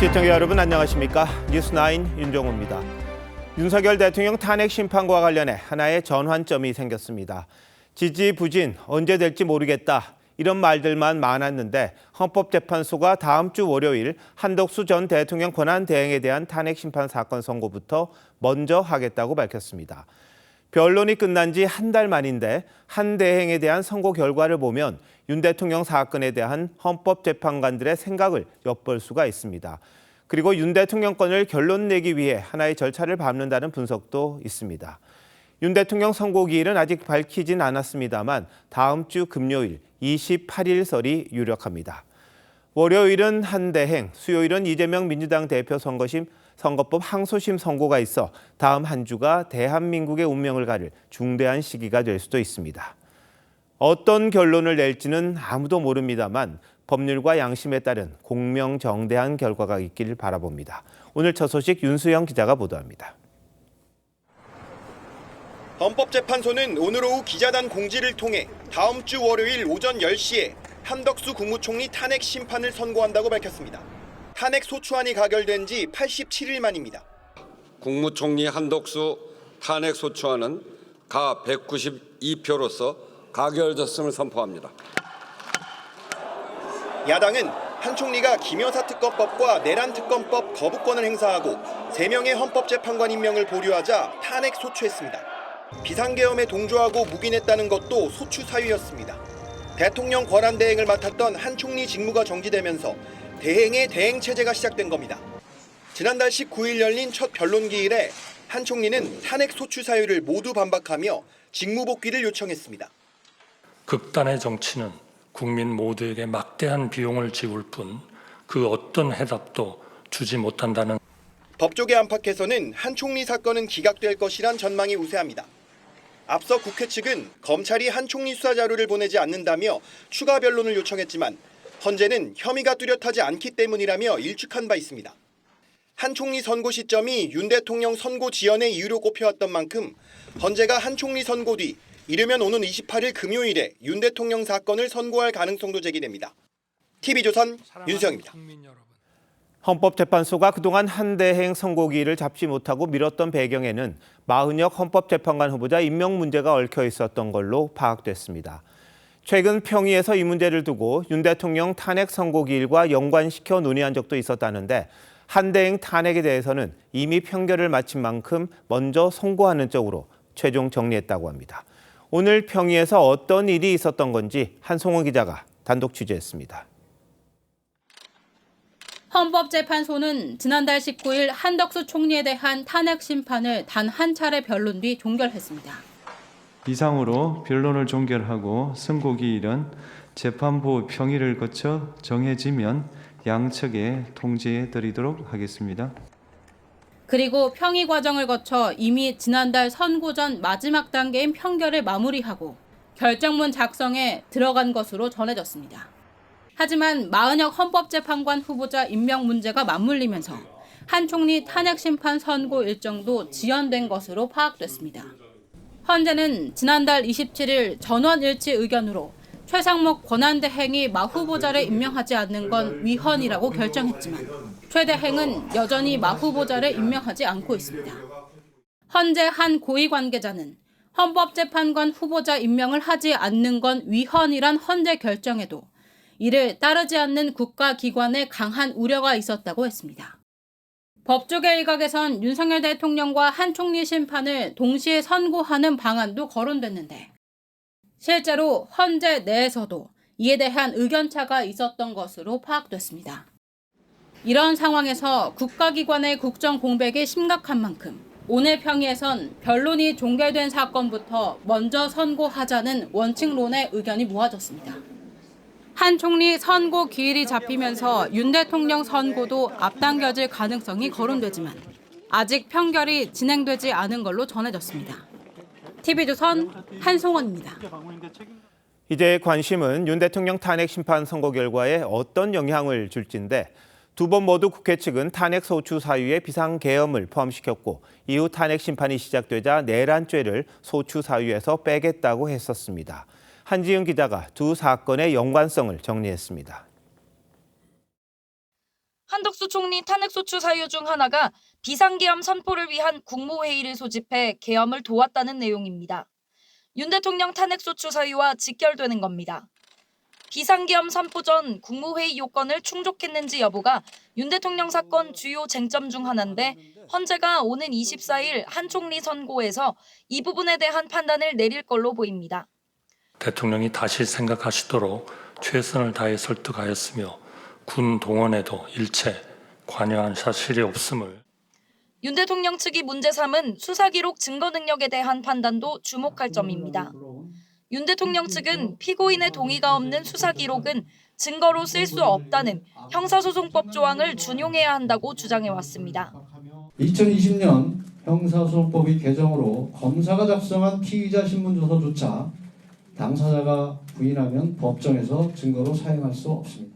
시청자 여러분 안녕하십니까? 뉴스9 윤종호입니다. 윤석열 대통령 탄핵 심판과 관련해 하나의 전환점이 생겼습니다. 지지부진 언제 될지 모르겠다 이런 말들만 많았는데 헌법재판소가 다음 주 월요일 한덕수 전 대통령 권한대행에 대한 탄핵 심판 사건 선고부터 먼저 하겠다고 밝혔습니다. 변론이 끝난 지 한 달 만인데 한 대행에 대한 선고 결과를 보면 윤 대통령 사건에 대한 헌법재판관들의 생각을 엿볼 수가 있습니다. 그리고 윤 대통령 건을 결론 내기 위해 하나의 절차를 밟는다는 분석도 있습니다. 윤 대통령 선고 기일은 아직 밝히진 않았습니다만 다음 주 금요일 28일설이 유력합니다. 월요일은 한 대행, 수요일은 이재명 민주당 대표 선거법 항소심 선고가 있어 다음 한 주가 대한민국의 운명을 가를 중대한 시기가 될 수도 있습니다. 어떤 결론을 낼지는 아무도 모릅니다만 법률과 양심에 따른 공명정대한 결과가 있기를 바라봅니다. 오늘 첫 소식 윤수영 기자가 보도합니다. 헌법재판소는 오늘 오후 기자단 공지를 통해 다음 주 월요일 오전 10시에 한덕수 국무총리 탄핵 심판을 선고한다고 밝혔습니다. 탄핵 소추안이 가결된 지 87일 만입니다. 국무총리 한덕수 탄핵 소추안은 가 192표로서 가결됐음을 선포합니다. 야당은 한 총리가 김여사 특검법과 내란 특검법 거부권을 행사하고 3명의 헌법재판관 임명을 보류하자 탄핵 소추했습니다. 비상계엄에 동조하고 묵인했다는 것도 소추 사유였습니다. 대통령 권한대행을 맡았던 한 총리 직무가 정지되면서 대행의 대행 체제가 시작된 겁니다. 지난달 19일 열린 첫 변론 기일에 한 총리는 탄핵 소추 사유를 모두 반박하며 직무 복귀를 요청했습니다. 극단의 정치는 국민 모두에게 막대한 비용을 지울 뿐 그 어떤 해답도 주지 못한다는 법조계 안팎에서는 한 총리 사건은 기각될 것이란 전망이 우세합니다. 앞서 국회 측은 검찰이 한 총리 수사 자료를 보내지 않는다며 추가 변론을 요청했지만 헌재는 혐의가 뚜렷하지 않기 때문이라며 일축한 바 있습니다. 한 총리 선고 시점이 윤 대통령 선고 지연의 이유로 꼽혀왔던 만큼 헌재가 한 총리 선고 뒤 이르면 오는 28일 금요일에 윤 대통령 사건을 선고할 가능성도 제기됩니다. TV조선 윤수영입니다. 헌법재판소가 그동안 한 대행 선고기일을 잡지 못하고 미뤘던 배경에는 마은혁 헌법재판관 후보자 임명 문제가 얽혀 있었던 걸로 파악됐습니다. 최근 평의에서 이 문제를 두고 윤 대통령 탄핵 선고기일과 연관시켜 논의한 적도 있었다는데 한 대행 탄핵에 대해서는 이미 평결을 마친 만큼 먼저 선고하는 쪽으로 최종 정리했다고 합니다. 오늘 평의에서 어떤 일이 있었던 건지 한송원 기자가 단독 취재했습니다. 헌법재판소는 지난달 19일 한덕수 총리에 대한 탄핵 심판을 단 한 차례 변론 뒤 종결했습니다. 이상으로 변론을 종결하고 선고기일은 재판부 평의를 거쳐 정해지면 양측에 통지해 드리도록 하겠습니다. 그리고 평의 과정을 거쳐 이미 지난달 선고 전 마지막 단계인 평결을 마무리하고 결정문 작성에 들어간 것으로 전해졌습니다. 하지만 마은혁 헌법재판관 후보자 임명 문제가 맞물리면서 한 총리 탄핵 심판 선고 일정도 지연된 것으로 파악됐습니다. 헌재는 지난달 27일 전원일치 의견으로 최상목 권한대행이 마 후보자를 임명하지 않는 건 위헌이라고 결정했지만 최 대행은 여전히 마 후보자를 임명하지 않고 있습니다. 헌재 한 고위 관계자는 헌법재판관 후보자 임명을 하지 않는 건 위헌이란 헌재 결정에도 이를 따르지 않는 국가기관의 강한 우려가 있었다고 했습니다. 법조계 일각에선 윤석열 대통령과 한 총리 심판을 동시에 선고하는 방안도 거론됐는데 실제로 헌재 내에서도 이에 대한 의견차가 있었던 것으로 파악됐습니다. 이런 상황에서 국가기관의 국정 공백이 심각한 만큼 오늘 평의에선 변론이 종결된 사건부터 먼저 선고하자는 원칙론의 의견이 모아졌습니다. 한 총리 선고 기일이 잡히면서 윤 대통령 선고도 앞당겨질 가능성이 거론되지만 아직 평결이 진행되지 않은 걸로 전해졌습니다. TV조선 한송원입니다. 이제 관심은 윤 대통령 탄핵 심판 선고 결과에 어떤 영향을 줄지인데 두 번 모두 국회 측은 탄핵 소추 사유에 비상계엄을 포함시켰고 이후 탄핵 심판이 시작되자 내란죄를 소추 사유에서 빼겠다고 했었습니다. 한지은 기자가 두 사건의 연관성을 정리했습니다. 한덕수 총리 탄핵소추 사유 중 하나가 비상계엄 선포를 위한 국무회의를 소집해 계엄을 도왔다는 내용입니다. 윤 대통령 탄핵소추 사유와 직결되는 겁니다. 비상계엄 선포 전 국무회의 요건을 충족했는지 여부가 윤 대통령 사건 주요 쟁점 중 하나인데 헌재가 오는 24일 한 총리 선고에서 이 부분에 대한 판단을 내릴 걸로 보입니다. 대통령이 다시 생각하시도록 최선을 다해 설득하였으며 군 동원에도 일체 관여한 사실이 없음을. 윤 대통령 측이 문제 삼은 수사기록 증거 능력에 대한 판단도 주목할 점입니다. 윤 대통령 측은 피고인의 동의가 없는 수사기록은 증거로 쓸 수 없다는 형사소송법 조항을 준용해야 한다고 주장해왔습니다. 2020년 형사소송법의 개정으로 검사가 작성한 피의자 신문조서조차 당사자가 부인하면 법정에서 증거로 사용할 수 없습니다.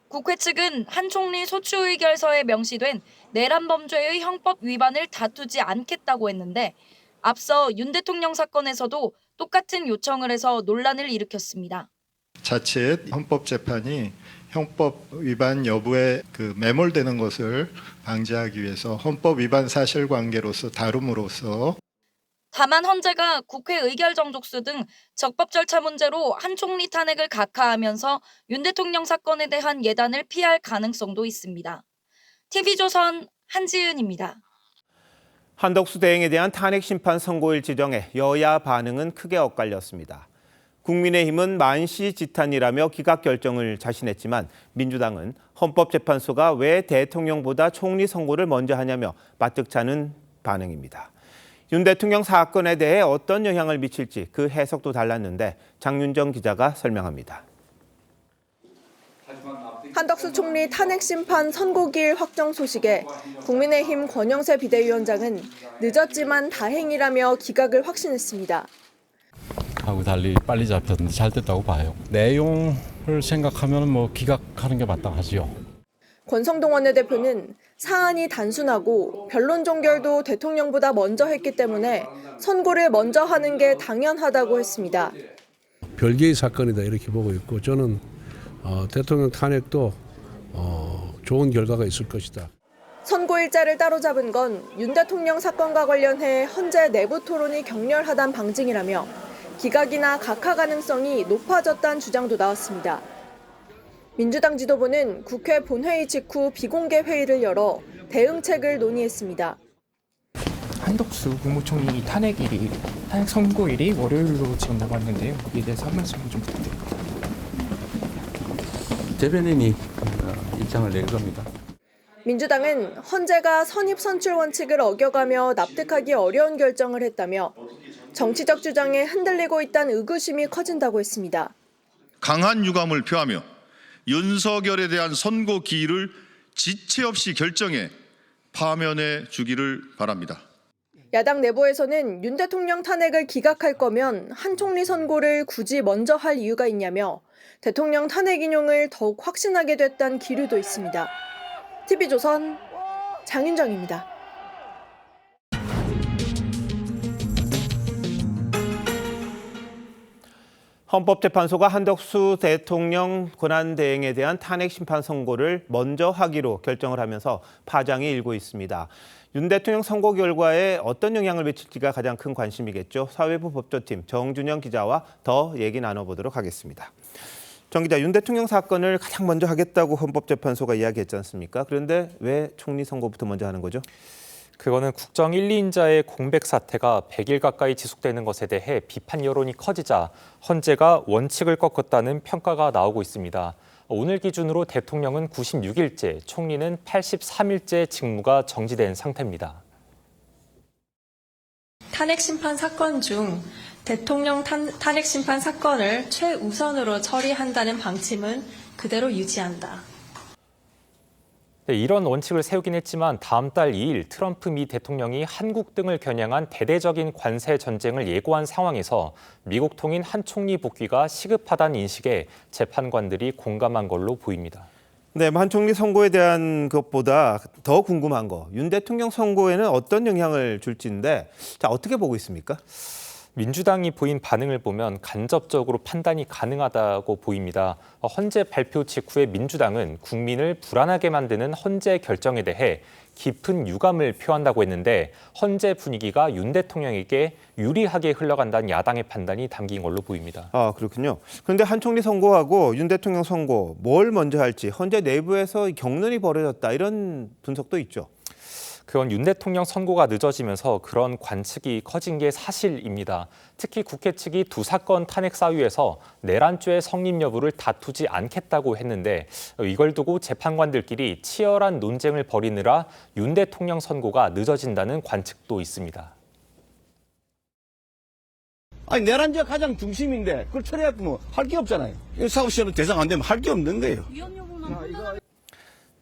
국회 측은 한 총리 소추 의결서에 명시된 내란 범죄의 형법 위반을 다투지 않겠다고 했는데 앞서 윤 대통령 사건에서도 똑같은 요청을 해서 논란을 일으켰습니다. 자칫 헌법재판이 형법 위반 여부에 매몰되는 것을 방지하기 위해서 헌법 위반 사실관계로서 다룸으로써 다만 헌재가 국회 의결 정족수 등 적법 절차 문제로 한 총리 탄핵을 각하하면서 윤 대통령 사건에 대한 예단을 피할 가능성도 있습니다. TV조선 한지은입니다. 한덕수 대행에 대한 탄핵 심판 선고일 지정에 여야 반응은 크게 엇갈렸습니다. 국민의힘은 만시지탄이라며 기각 결정을 자신했지만 민주당은 헌법재판소가 왜 대통령보다 총리 선고를 먼저 하냐며 마뜩찮은 반응입니다. 윤 대통령 사건에 대해 어떤 영향을 미칠지 그 해석도 달랐는데 장윤정 기자가 설명합니다. 한덕수 총리 탄핵 심판 선고기일 확정 소식에 국민의힘 권영세 비대위원장은 늦었지만 다행이라며 기각을 확신했습니다. 하고 달리 빨리 잡혔는데 잘 됐다고 봐요. 내용을 생각하면 기각하는 게 마땅하지요. 권성동 원내대표는 사안이 단순하고 변론 종결도 대통령보다 먼저 했기 때문에 선고를 먼저 하는 게 당연하다고 했습니다. 별개의 사건이다 이렇게 보고 있고 저는 대통령 탄핵도 좋은 결과가 있을 것이다. 선고 일자를 따로 잡은 건 윤 대통령 사건과 관련해 헌재 내부 토론이 격렬하단 방증이라며 기각이나 각하 가능성이 높아졌다는 주장도 나왔습니다. 민주당 지도부는 국회 본회의 직후 비공개 회의를 열어 대응책을 논의했습니다. 한덕수 국무총리 탄핵 선고일이 월요일로 지금 남았는데요. 거기에 대해서 한 말씀 좀 부탁드립니다. 대변인이 입장을 낼 겁니다. 민주당은 헌재가 선입선출 원칙을 어겨가며 납득하기 어려운 결정을 했다며 정치적 주장에 흔들리고 있다는 의구심이 커진다고 했습니다. 강한 유감을 표하며 윤석열에 대한 선고 기일을 지체 없이 결정해 파면해 주기를 바랍니다. 야당 내부에서는 윤 대통령 탄핵을 기각할 거면 한 총리 선고를 굳이 먼저 할 이유가 있냐며 대통령 탄핵 인용을 더욱 확신하게 됐다는 기류도 있습니다. TV조선 장윤정입니다. 헌법재판소가 한덕수 대통령 권한대행에 대한 탄핵 심판 선고를 먼저 하기로 결정을 하면서 파장이 일고 있습니다. 윤 대통령 선고 결과에 어떤 영향을 미칠지가 가장 큰 관심이겠죠. 사회부 법조팀 정준영 기자와 더 얘기 나눠보도록 하겠습니다. 정 기자, 윤 대통령 사건을 가장 먼저 하겠다고 헌법재판소가 이야기했지 않습니까? 그런데 왜 총리 선고부터 먼저 하는 거죠? 그거는 국정 1, 2인자의 공백 사태가 100일 가까이 지속되는 것에 대해 비판 여론이 커지자 헌재가 원칙을 꺾었다는 평가가 나오고 있습니다. 오늘 기준으로 대통령은 96일째, 총리는 83일째 직무가 정지된 상태입니다. 탄핵 심판 사건 중 대통령 탄핵 심판 사건을 최우선으로 처리한다는 방침은 그대로 유지한다. 네, 이런 원칙을 세우긴 했지만 다음 달 2일 트럼프 미 대통령이 한국 등을 겨냥한 대대적인 관세 전쟁을 예고한 상황에서 미국 통인 한 총리 복귀가 시급하다는 인식에 재판관들이 공감한 걸로 보입니다. 네, 한 총리 선고에 대한 것보다 더 궁금한 거, 윤 대통령 선고에는 어떤 영향을 줄지인데, 자, 어떻게 보고 있습니까? 민주당이 보인 반응을 보면 간접적으로 판단이 가능하다고 보입니다. 헌재 발표 직후에 민주당은 국민을 불안하게 만드는 헌재 결정에 대해 깊은 유감을 표한다고 했는데 헌재 분위기가 윤 대통령에게 유리하게 흘러간다는 야당의 판단이 담긴 걸로 보입니다. 아, 그렇군요. 그런데 한 총리 선고하고 윤 대통령 선고 뭘 먼저 할지 헌재 내부에서 격론이 벌어졌다 이런 분석도 있죠. 그건 윤 대통령 선고가 늦어지면서 그런 관측이 커진 게 사실입니다. 특히 국회 측이 두 사건 탄핵 사유에서 내란죄의 성립 여부를 다투지 않겠다고 했는데 이걸 두고 재판관들끼리 치열한 논쟁을 벌이느라 윤 대통령 선고가 늦어진다는 관측도 있습니다. 아니 내란죄 가장 중심인데 그걸 처리해도 뭐 할 게 없잖아요. 사법 시험은 대상 안 되면 할 게 없는 거예요.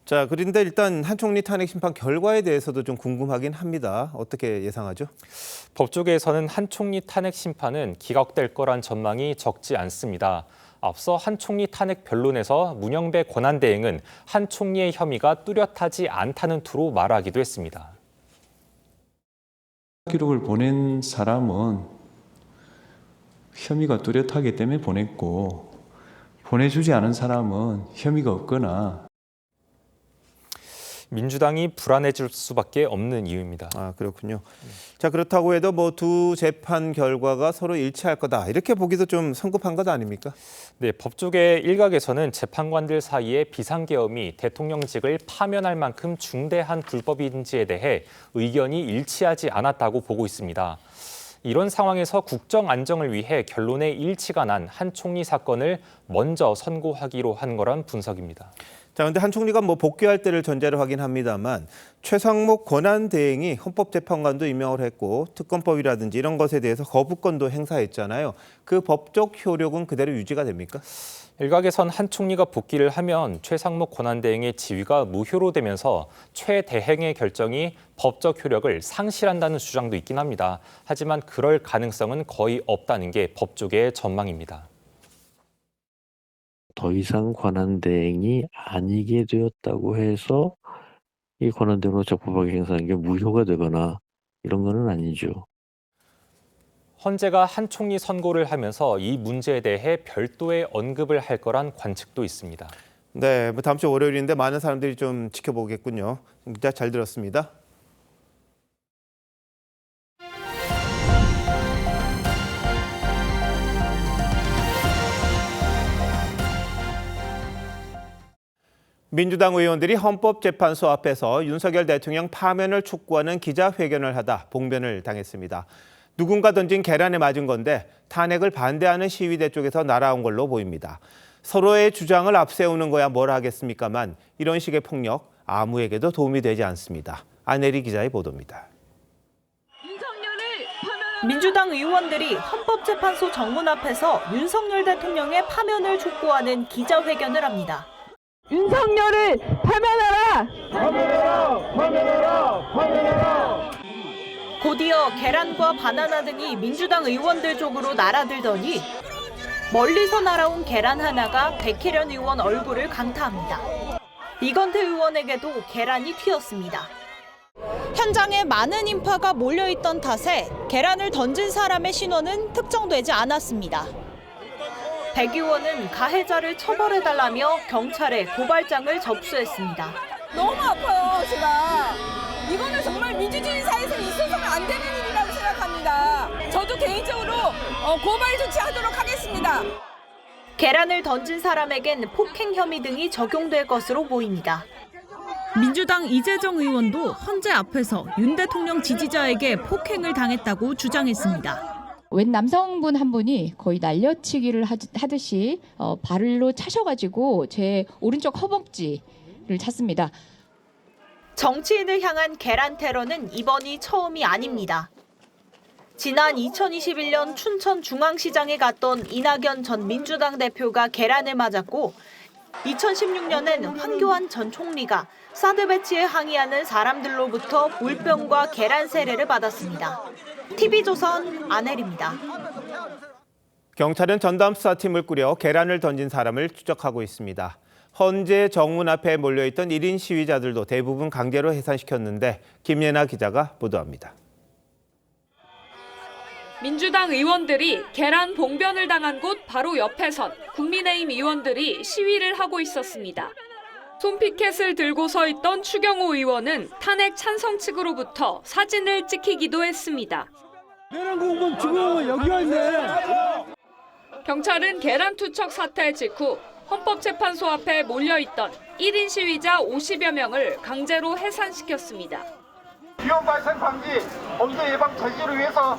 자, 그런데 일단 한 총리 탄핵 심판 결과에 대해서도 좀 궁금하긴 합니다. 어떻게 예상하죠? 법조계에서는 한 총리 탄핵 심판은 기각될 거란 전망이 적지 않습니다. 앞서 한 총리 탄핵 변론에서 문영배 권한대행은 한 총리의 혐의가 뚜렷하지 않다는 투로 말하기도 했습니다. 기록을 보낸 사람은 혐의가 뚜렷하기 때문에 보냈고 보내주지 않은 사람은 혐의가 없거나 민주당이 불안해질 수밖에 없는 이유입니다. 아, 그렇군요. 자, 그렇다고 해도 뭐 두 재판 결과가 서로 일치할 거다 이렇게 보기도 좀 성급한 것 아닙니까? 네, 법조계 일각에서는 재판관들 사이에 비상계엄이 대통령직을 파면할 만큼 중대한 불법인지에 대해 의견이 일치하지 않았다고 보고 있습니다. 이런 상황에서 국정 안정을 위해 결론에 일치가 난 한 총리 사건을 먼저 선고하기로 한 거란 분석입니다. 자, 그런데 한 총리가 뭐 복귀할 때를 전제로 하긴 합니다만 최상목 권한대행이 헌법재판관도 임명을 했고 특검법이라든지 이런 것에 대해서 거부권도 행사했잖아요. 그 법적 효력은 그대로 유지가 됩니까? 일각에선 한 총리가 복귀를 하면 최상목 권한대행의 지위가 무효로 되면서 최 대행의 결정이 법적 효력을 상실한다는 주장도 있긴 합니다. 하지만 그럴 가능성은 거의 없다는 게 법조계의 전망입니다. 더 이상 권한대행이 아니게 되었다고 해서 이 권한대행으로 적법하게 행사하는 게 무효가 되거나 이런 거는 아니죠. 헌재가 한 총리 선고를 하면서 이 문제에 대해 별도의 언급을 할 거란 관측도 있습니다. 네, 뭐 다음 주 월요일인데 많은 사람들이 좀 지켜보겠군요. 기자 잘 들었습니다. 민주당 의원들이 헌법재판소 앞에서 윤석열 대통령 파면을 촉구하는 기자회견을 하다 봉변을 당했습니다. 누군가 던진 계란에 맞은 건데 탄핵을 반대하는 시위대 쪽에서 날아온 걸로 보입니다. 서로의 주장을 앞세우는 거야 뭘 하겠습니까만 이런 식의 폭력 아무에게도 도움이 되지 않습니다. 안혜리 기자의 보도입니다. 민주당 의원들이 헌법재판소 정문 앞에서 윤석열 대통령의 파면을 촉구하는 기자회견을 합니다. 윤석열을 파면하라! 파면하라! 파면하라! 파면하라! 곧이어 계란과 바나나 등이 민주당 의원들 쪽으로 날아들더니 멀리서 날아온 계란 하나가 백혜련 의원 얼굴을 강타합니다. 이건태 의원에게도 계란이 튀었습니다. 현장에 많은 인파가 몰려있던 탓에 계란을 던진 사람의 신원은 특정되지 않았습니다. 백 의원은 가해자를 처벌해달라며 경찰에 고발장을 접수했습니다. 너무 아파요, 제가. 이거는 정말 민주주의 사회에서 있어서는 안 되는 일이라고 생각합니다. 저도 개인적으로 고발 조치하도록 하겠습니다. 계란을 던진 사람에겐 폭행 혐의 등이 적용될 것으로 보입니다. 민주당 이재정 의원도 헌재 앞에서 윤 대통령 지지자에게 폭행을 당했다고 주장했습니다. 웬 남성분 한 분이 거의 날려치기를 하듯이 발로 차셔가지고 제 오른쪽 허벅지를 찼습니다. 정치인을 향한 계란 테러는 이번이 처음이 아닙니다. 지난 2021년 춘천중앙시장에 갔던 이낙연 전 민주당 대표가 계란을 맞았고 2016년엔 황교안 전 총리가 사드 배치에 항의하는 사람들로부터 물병과 계란 세례를 받았습니다. TV조선 안혜리입니다. 경찰은 전담 수사팀을 꾸려 계란을 던진 사람을 추적하고 있습니다. 헌재 정문 앞에 몰려있던 1인 시위자들도 대부분 강제로 해산시켰는데 김예나 기자가 보도합니다. 민주당 의원들이 계란 봉변을 당한 곳 바로 옆에선 국민의힘 의원들이 시위를 하고 있었습니다. 손피켓을 들고 서 있던 추경호 의원은 탄핵 찬성 측으로부터 사진을 찍히기도 했습니다. 계란 공범 지금 여기 와 있네. 경찰은 계란 투척 사태 직후 헌법재판소 앞에 몰려있던 1인 시위자 50여 명을 강제로 해산시켰습니다. 위험 발생 방지, 범죄 예방 저지를 위해서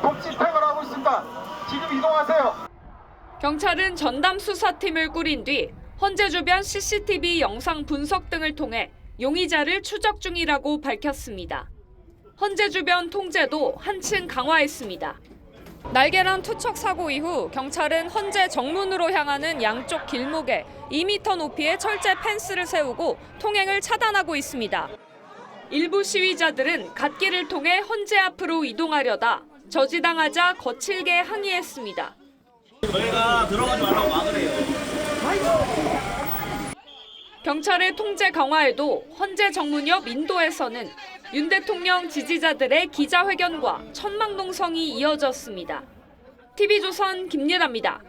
복지 집행을 하고 있습니다. 지금 이동하세요. 경찰은 전담 수사팀을 꾸린 뒤 헌재 주변 CCTV 영상 분석 등을 통해 용의자를 추적 중이라고 밝혔습니다. 헌재 주변 통제도 한층 강화했습니다. 날계란 투척 사고 이후 경찰은 헌재 정문으로 향하는 양쪽 길목에 2m 높이의 철제 펜스를 세우고 통행을 차단하고 있습니다. 일부 시위자들은 갓길을 통해 헌재 앞으로 이동하려다 저지당하자 거칠게 항의했습니다. 저희가 들어가지 말라고 막으래요. 경찰의 통제 강화에도 헌재 정문 옆 인도에서는 윤 대통령 지지자들의 기자회견과 천막농성이 이어졌습니다. TV조선 김예나입니다.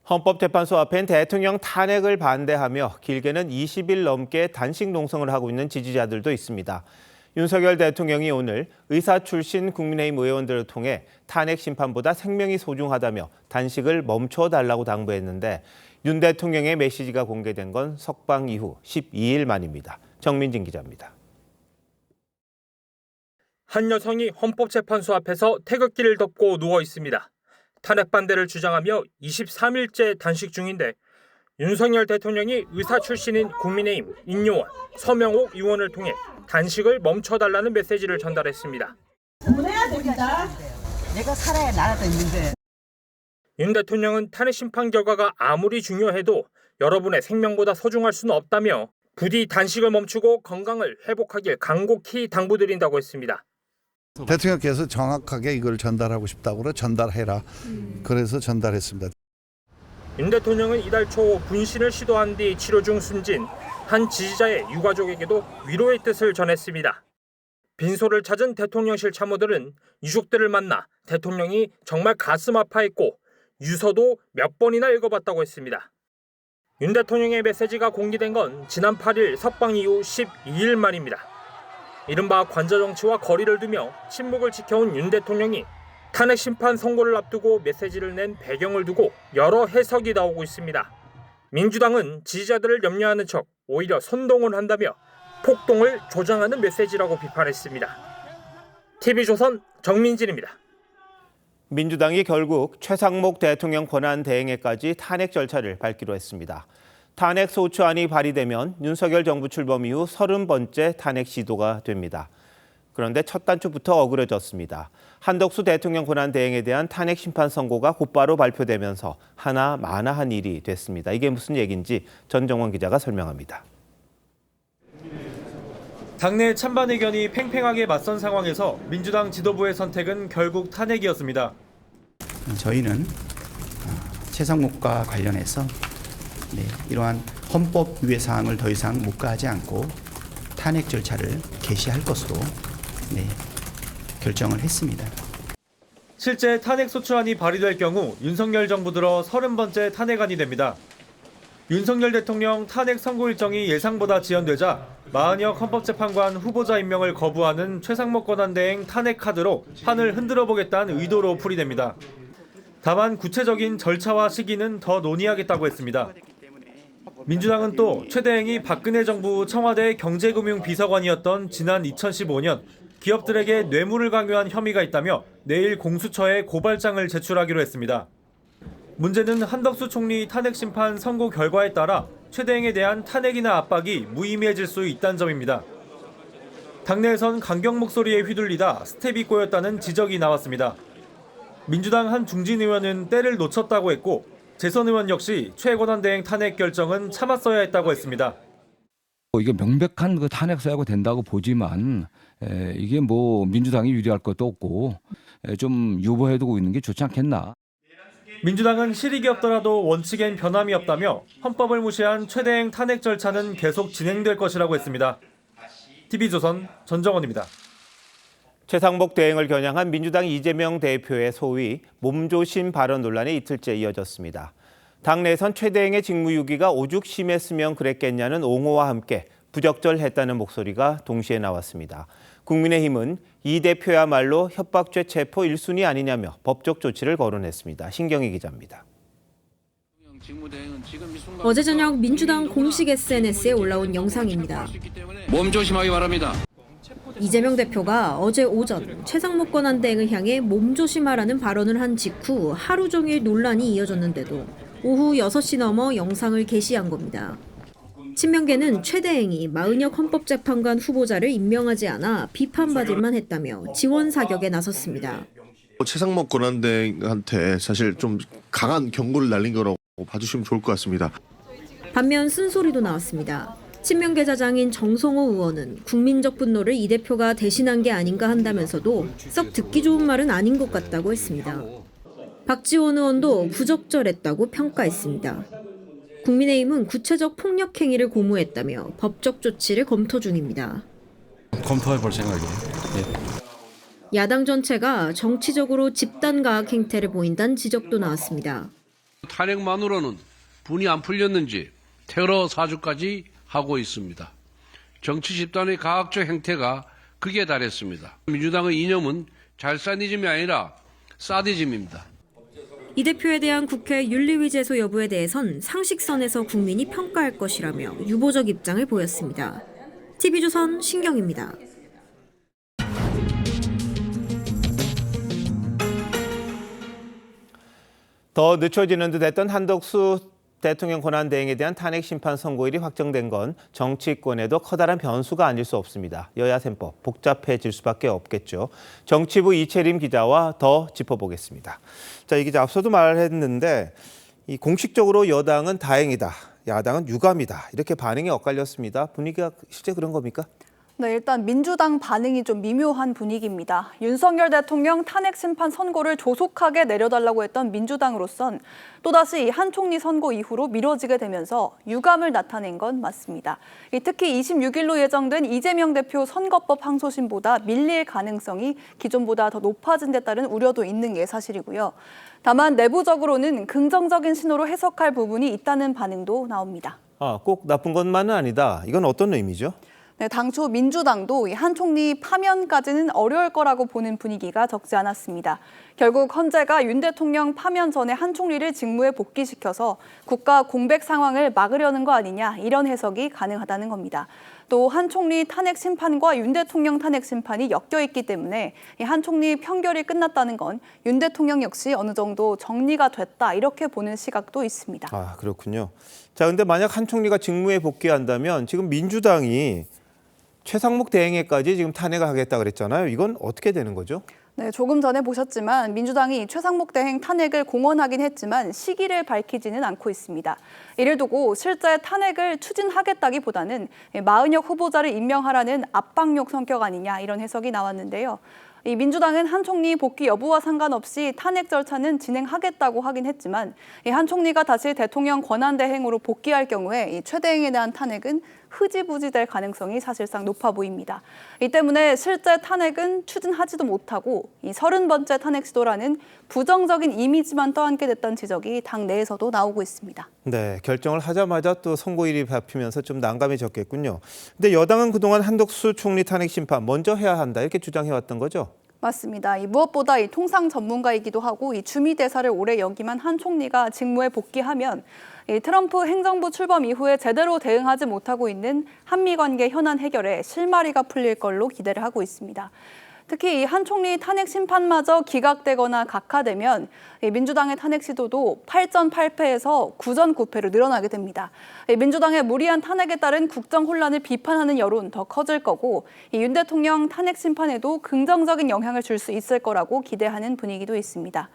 헌법재판소 앞엔 대통령 탄핵을 반대하며 길게는 20일 넘게 단식 농성을 하고 있는 지지자들도 있습니다. 윤석열 대통령이 오늘 의사 출신 국민의힘 의원들을 통해 탄핵 심판보다 생명이 소중하다며 단식을 멈춰달라고 당부했는데 윤 대통령의 메시지가 공개된 건 석방 이후 12일 만입니다. 정민진 기자입니다. 한 여성이 헌법재판소 앞에서 태극기를 덮고 누워 있습니다. 탄핵 반대를 주장하며 23일째 단식 중인데 윤석열 대통령이 의사 출신인 국민의힘 인요원 서명옥 의원을 통해 단식을 멈춰달라는 메시지를 전달했습니다. 보내야 됩니다. 내가 살아야 나라도 있는데. 윤 대통령은 탄핵 심판 결과가 아무리 중요해도 여러분의 생명보다 소중할 수는 없다며 부디 단식을 멈추고 건강을 회복하길 간곡히 당부드린다고 했습니다. 대통령께서 정확하게 이걸 전달하고 싶다고 전달해라. 그래서 전달했습니다. 윤 대통령은 이달 초 분신을 시도한 뒤 치료 중 숨진 한 지지자의 유가족에게도 위로의 뜻을 전했습니다. 빈소를 찾은 대통령실 참모들은 유족들을 만나 대통령이 정말 가슴 아파했고 유서도 몇 번이나 읽어봤다고 했습니다. 윤 대통령의 메시지가 공개된 건 지난 8일 석방 이후 12일 만입니다. 이른바 관저 정치와 거리를 두며 침묵을 지켜온 윤 대통령이 탄핵 심판 선고를 앞두고 메시지를 낸 배경을 두고 여러 해석이 나오고 있습니다. 민주당은 지지자들을 염려하는 척 오히려 선동을 한다며 폭동을 조장하는 메시지라고 비판했습니다. TV조선 정민진입니다. 민주당이 결국 최상목 대통령 권한대행에까지 탄핵 절차를 밟기로 했습니다. 탄핵 소추안이 발의되면 윤석열 정부 출범 이후 30번째 탄핵 시도가 됩니다. 그런데 첫 단추부터 어그러졌습니다. 한덕수 대통령 권한대행에 대한 탄핵 심판 선고가 곧바로 발표되면서 하나마나한 일이 됐습니다. 이게 무슨 얘기인지 전정원 기자가 설명합니다. 당내 찬반 의견이 팽팽하게 맞선 상황에서 민주당 지도부의 선택은 결국 탄핵이었습니다. 저희는 최상목과 관련해서 이러한 헌법 위배 사항을 더 이상 묵과하지 않고 탄핵 절차를 개시할 것으로 결정을 했습니다. 실제 탄핵 소추안이 발의될 경우 윤석열 정부 들어 30번째 탄핵안이 됩니다. 윤석열 대통령 탄핵 선고 일정이 예상보다 지연되자 마은혁 헌법재판관 후보자 임명을 거부하는 최상목 권한대행 탄핵 카드로 판을 흔들어 보겠다는 의도로 풀이됩니다. 다만 구체적인 절차와 시기는 더 논의하겠다고 했습니다. 민주당은 또 최 대행이 박근혜 정부 청와대 경제금융비서관이었던 지난 2015년 기업들에게 뇌물을 강요한 혐의가 있다며 내일 공수처에 고발장을 제출하기로 했습니다. 문제는 한덕수 총리 탄핵 심판 선고 결과에 따라 최 대행에 대한 탄핵이나 압박이 무의미해질 수 있다는 점입니다. 당내에선 강경 목소리에 휘둘리다 스텝이 꼬였다는 지적이 나왔습니다. 민주당 한 중진 의원은 때를 놓쳤다고 했고 재선 의원 역시 최 권한대행 탄핵 결정은 참았어야 했다고 했습니다. 이게 명백한 그 탄핵 사유가 된다고 보지만 이게 뭐 민주당이 유리할 것도 없고 좀 유보해두고 있는 게 좋지 않겠나. 민주당은 실익이 없더라도 원칙엔 변함이 없다며 헌법을 무시한 최 대행 탄핵 절차는 계속 진행될 것이라고 했습니다. TV조선 전정원입니다. 최상목 대행을 겨냥한 민주당 이재명 대표의 소위 몸조심 발언 논란이 이틀째 이어졌습니다. 당내에선 최 대행의 직무유기가 오죽 심했으면 그랬겠냐는 옹호와 함께 부적절했다는 목소리가 동시에 나왔습니다. 국민의힘은 이 대표야말로 협박죄 체포 1순위 아니냐며 법적 조치를 거론했습니다. 신경희 기자입니다. 어제 저녁 민주당 공식 SNS에 올라온 영상입니다. 몸조심하기 바랍니다. 이재명 대표가 어제 오전 최상목 권한대행을 향해 몸조심하라는 발언을 한 직후 하루 종일 논란이 이어졌는데도 오후 6시 넘어 영상을 게시한 겁니다. 친명계는 최 대행이 마은혁 헌법재판관 후보자를 임명하지 않아 비판받을만 했다며 지원 사격에 나섰습니다. 최상목 권한대행한테 사실 좀 강한 경고를 날린 거라고 봐주시면 좋을 것 같습니다. 반면 쓴소리도 나왔습니다. 친명계좌장인 정성호 의원은 국민적 분노를 이 대표가 대신한 게 아닌가 한다면서도 썩 듣기 좋은 말은 아닌 것 같다고 했습니다. 박지원 의원도 부적절했다고 평가했습니다. 국민의힘은 구체적 폭력 행위를 고무했다며 법적 조치를 검토 중입니다. 검토해 볼 생각이에요. 야당 전체가 정치적으로 집단 가학 행태를 보인다는 지적도 나왔습니다. 탄핵만으로는 분이 안 풀렸는지 테러 사주까지 하고 있습니다. 정치 집단의 가학적 행태가 극에 달했습니다. 민주당의 이념은 잘사니즘이 아니라 사디즘입니다. 이 대표에 대한 국회 윤리위제소 여부에 대해선 상식선에서 국민이 평가할 것이라며 유보적 입장을 보였습니다. TV조선 신경입니다. 더 늦춰지는 듯 했던 한덕수 대통령 권한대행에 대한 탄핵 심판 선고일이 확정된 건 정치권에도 커다란 변수가 아닐 수 없습니다. 여야 셈법 복잡해질 수밖에 없겠죠. 정치부 이채림 기자와 더 짚어보겠습니다. 자, 이 기자 앞서도 말했는데 이 공식적으로 여당은 다행이다, 야당은 유감이다 이렇게 반응이 엇갈렸습니다. 분위기가 실제 그런 겁니까? 네, 일단 민주당 반응이 좀 미묘한 분위기입니다. 윤석열 대통령 탄핵 심판 선고를 조속하게 내려달라고 했던 민주당으로선 또다시 한 총리 선고 이후로 미뤄지게 되면서 유감을 나타낸 건 맞습니다. 특히 26일로 예정된 이재명 대표 선거법 항소심보다 밀릴 가능성이 기존보다 더 높아진 데 따른 우려도 있는 게 사실이고요. 다만 내부적으로는 긍정적인 신호로 해석할 부분이 있다는 반응도 나옵니다. 꼭 나쁜 것만은 아니다. 이건 어떤 의미죠? 네, 당초 민주당도 한 총리 파면까지는 어려울 거라고 보는 분위기가 적지 않았습니다. 결국 헌재가 윤 대통령 파면 전에 한 총리를 직무에 복귀시켜서 국가 공백 상황을 막으려는 거 아니냐 이런 해석이 가능하다는 겁니다. 또 한 총리 탄핵 심판과 윤 대통령 탄핵 심판이 엮여 있기 때문에 한 총리 편결이 끝났다는 건 윤 대통령 역시 어느 정도 정리가 됐다 이렇게 보는 시각도 있습니다. 그렇군요. 자, 근데 만약 한 총리가 직무에 복귀한다면 지금 민주당이 최상목 대행에까지 지금 탄핵을 하겠다 그랬잖아요. 이건 어떻게 되는 거죠? 네, 조금 전에 보셨지만 민주당이 최상목 대행 탄핵을 공언하긴 했지만 시기를 밝히지는 않고 있습니다. 이를 두고 실제 탄핵을 추진하겠다기보다는 마은혁 후보자를 임명하라는 압박용 성격 아니냐 이런 해석이 나왔는데요. 이 민주당은 한 총리 복귀 여부와 상관없이 탄핵 절차는 진행하겠다고 하긴 했지만 한 총리가 다시 대통령 권한대행으로 복귀할 경우에 이 최 대행에 대한 탄핵은 흐지부지될 가능성이 사실상 높아 보입니다. 이 때문에 실제 탄핵은 추진하지도 못하고 이 30번째 탄핵 시도라는 부정적인 이미지만 떠안게 됐다는 지적이 당 내에서도 나오고 있습니다. 네, 결정을 하자마자 또 선고일이 잡히면서 좀 난감해졌겠군요. 근데 여당은 그동안 한덕수 총리 탄핵 심판 먼저 해야 한다 이렇게 주장해왔던 거죠? 맞습니다. 무엇보다 이 통상 전문가이기도 하고 이 주미 대사를 오래 역임한 한 총리가 직무에 복귀하면 이 트럼프 행정부 출범 이후에 제대로 대응하지 못하고 있는 한미 관계 현안 해결에 실마리가 풀릴 걸로 기대를 하고 있습니다. 특히 이 한 총리 탄핵 심판마저 기각되거나 각하되면 민주당의 탄핵 시도도 8전 8패에서 9전 9패로 늘어나게 됩니다. 민주당의 무리한 탄핵에 따른 국정 혼란을 비판하는 여론 더 커질 거고 윤 대통령 탄핵 심판에도 긍정적인 영향을 줄 수 있을 거라고 기대하는 분위기도 있습니다.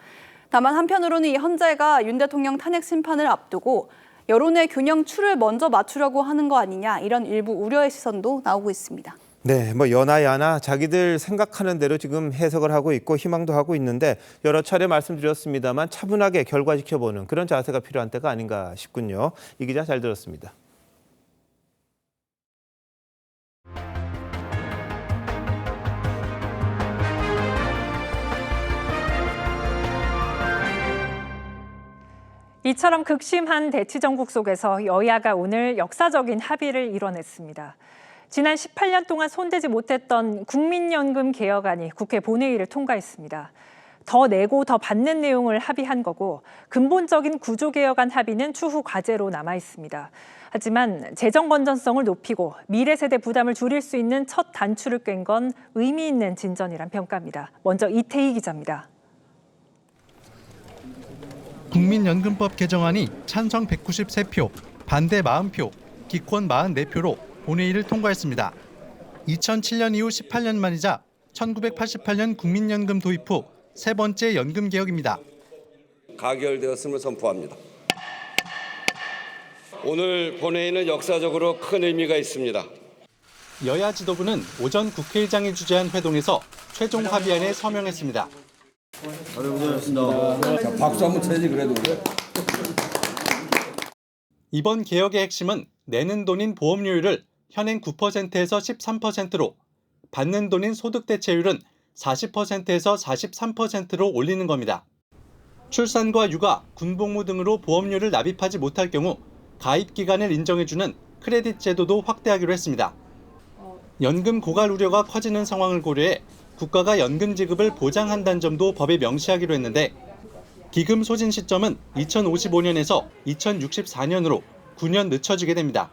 다만 한편으로는 이 헌재가 윤 대통령 탄핵 심판을 앞두고 여론의 균형 추를 먼저 맞추려고 하는 거 아니냐 이런 일부 우려의 시선도 나오고 있습니다. 네, 여나 야나 자기들 생각하는 대로 지금 해석을 하고 있고 희망도 하고 있는데 여러 차례 말씀드렸습니다만 차분하게 결과 지켜보는 그런 자세가 필요한 때가 아닌가 싶군요. 이 기자 잘 들었습니다. 이처럼 극심한 대치 정국 속에서 여야가 오늘 역사적인 합의를 이뤄냈습니다. 지난 18년 동안 손대지 못했던 국민연금 개혁안이 국회 본회의를 통과했습니다. 더 내고 더 받는 내용을 합의한 거고 근본적인 구조개혁안 합의는 추후 과제로 남아 있습니다. 하지만 재정 건전성을 높이고 미래 세대 부담을 줄일 수 있는 첫 단추를 꿰는 건 의미 있는 진전이란 평가입니다. 먼저 이태희 기자입니다. 국민연금법 개정안이 찬성 193표, 반대 40표, 기권 44표로 본회의를 통과했습니다. 2007년 이후 18년 만이자 1988년 국민연금 도입 후 세 번째 연금 개혁입니다. 가결되었음을 선포합니다. 오늘 본회의는 역사적으로 큰 의미가 있습니다. 여야 지도부는 오전 국회의장이 주재한 회동에서 최종 합의안에 서명했습니다. 자, 박수 한번 쳐야지 그래도. 이번 개혁의 핵심은 내는 돈인 보험료율을 현행 9%에서 13%로, 받는 돈인 소득 대체율은 40%에서 43%로 올리는 겁니다. 출산과 육아, 군복무 등으로 보험료를 납입하지 못할 경우 가입 기간을 인정해주는 크레딧 제도도 확대하기로 했습니다. 연금 고갈 우려가 커지는 상황을 고려해 국가가 연금 지급을 보장한다는 점도 법에 명시하기로 했는데 기금 소진 시점은 2055년에서 2064년으로 9년 늦춰지게 됩니다.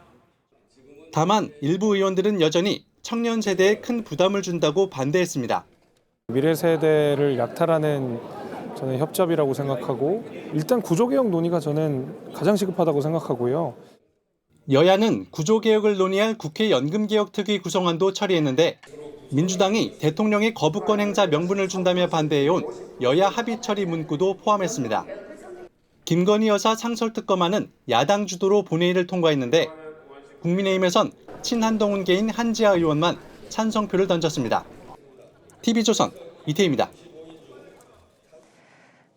다만 일부 의원들은 여전히 청년 세대에 큰 부담을 준다고 반대했습니다. 미래 세대를 약탈하는 저는 협잡이라고 생각하고 일단 구조개혁 논의가 저는 가장 시급하다고 생각하고요. 여야는 구조개혁을 논의할 국회 연금개혁특위 구성안도 처리했는데 민주당이 대통령의 거부권 행사 명분을 준다며 반대해온 여야 합의 처리 문구도 포함했습니다. 김건희 여사 상설특검안은 야당 주도로 본회의를 통과했는데 국민의힘에선 친한동훈계인 한지아 의원만 찬성표를 던졌습니다. TV조선 이태희입니다.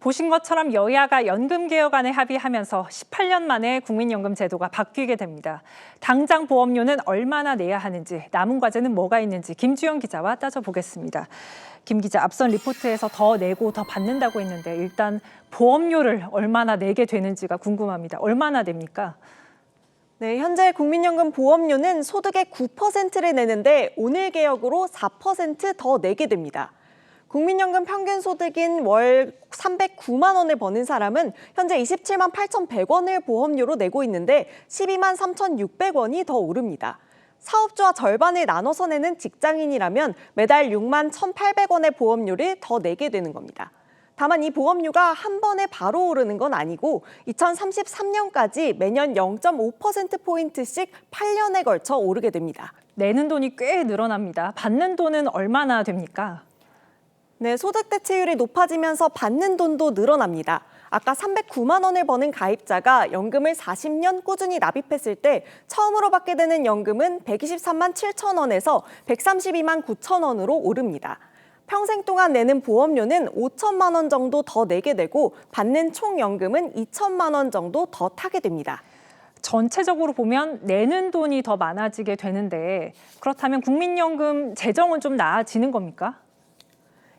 보신 것처럼 여야가 연금개혁안에 합의하면서 18년 만에 국민연금 제도가 바뀌게 됩니다. 당장 보험료는 얼마나 내야 하는지, 남은 과제는 뭐가 있는지 김주영 기자와 따져보겠습니다. 김 기자, 앞선 리포트에서 더 내고 더 받는다고 했는데 일단 보험료를 얼마나 내게 되는지가 궁금합니다. 얼마나 됩니까? 네, 현재 국민연금 보험료는 소득의 9%를 내는데 오늘 개혁으로 4% 더 내게 됩니다. 국민연금 평균 소득인 월 309만 원을 버는 사람은 현재 27만 8,100원을 보험료로 내고 있는데 12만 3,600원이 더 오릅니다. 사업주와 절반을 나눠서 내는 직장인이라면 매달 6만 1,800원의 보험료를 더 내게 되는 겁니다. 다만 이 보험료가 한 번에 바로 오르는 건 아니고 2033년까지 매년 0.5%포인트씩 8년에 걸쳐 오르게 됩니다. 내는 돈이 꽤 늘어납니다. 받는 돈은 얼마나 됩니까? 네, 소득 대체율이 높아지면서 받는 돈도 늘어납니다. 아까 309만 원을 버는 가입자가 연금을 40년 꾸준히 납입했을 때 처음으로 받게 되는 연금은 123만 7천 원에서 132만 9천 원으로 오릅니다. 평생 동안 내는 보험료는 5천만 원 정도 더 내게 되고 받는 총 연금은 2천만 원 정도 더 타게 됩니다. 전체적으로 보면 내는 돈이 더 많아지게 되는데 그렇다면 국민연금 재정은 좀 나아지는 겁니까?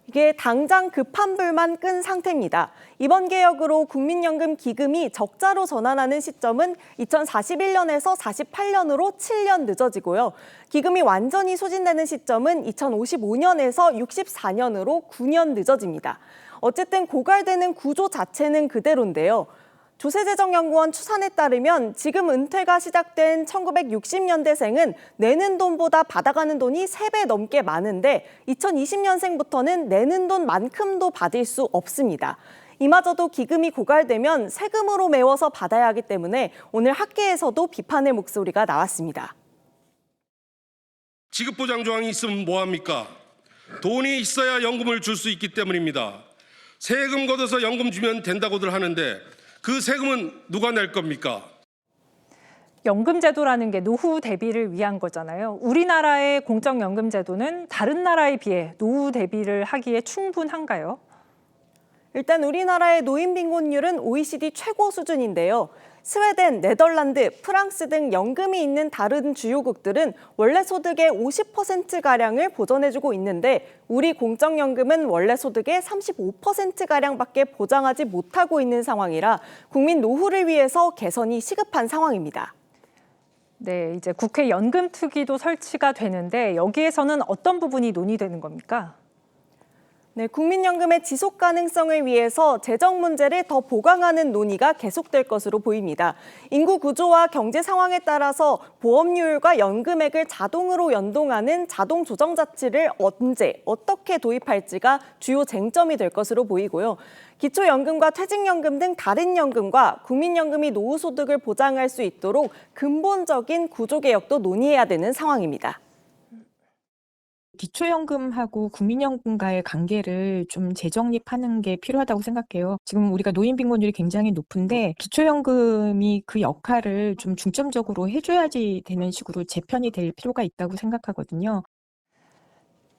이게 당장 급한 불만 끈 상태입니다. 이번 개혁으로 국민연금 기금이 적자로 전환하는 시점은 2041년에서 48년으로 7년 늦어지고요. 기금이 완전히 소진되는 시점은 2055년에서 64년으로 9년 늦어집니다. 어쨌든 고갈되는 구조 자체는 그대로인데요. 조세재정연구원 추산에 따르면 지금 은퇴가 시작된 1960년대생은 내는 돈보다 받아가는 돈이 3배 넘게 많은데 2020년생부터는 내는 돈만큼도 받을 수 없습니다. 이마저도 기금이 고갈되면 세금으로 메워서 받아야 하기 때문에 오늘 학계에서도 비판의 목소리가 나왔습니다. 지급보장 조항이 있으면 뭐합니까? 돈이 있어야 연금을 줄 수 있기 때문입니다. 세금 걷어서 연금 주면 된다고들 하는데 그 세금은 누가 낼 겁니까? 연금제도라는 게 노후 대비를 위한 거잖아요. 우리나라의 공적연금제도는 다른 나라에 비해 노후 대비를 하기에 충분한가요? 일단 우리나라의 노인 빈곤율은 OECD 최고 수준인데요. 스웨덴, 네덜란드, 프랑스 등 연금이 있는 다른 주요국들은 원래 소득의 50%가량을 보전해주고 있는데 우리 공적연금은 원래 소득의 35%가량밖에 보장하지 못하고 있는 상황이라 국민 노후를 위해서 개선이 시급한 상황입니다. 네, 이제 국회 연금특위도 설치가 되는데 여기에서는 어떤 부분이 논의되는 겁니까? 네, 국민연금의 지속 가능성을 위해서 재정 문제를 더 보강하는 논의가 계속될 것으로 보입니다. 인구 구조와 경제 상황에 따라서 보험료율과 연금액을 자동으로 연동하는 자동 조정 자치를 언제, 어떻게 도입할지가 주요 쟁점이 될 것으로 보이고요. 기초연금과 퇴직연금 등 다른 연금과 국민연금이 노후 소득을 보장할 수 있도록 근본적인 구조개혁도 논의해야 되는 상황입니다. 기초연금하고 국민연금과의 관계를 좀 재정립하는 게 필요하다고 생각해요. 지금 우리가 노인 빈곤율이 굉장히 높은데 기초연금이 그 역할을 좀 중점적으로 해줘야지 되는 식으로 재편이 될 필요가 있다고 생각하거든요.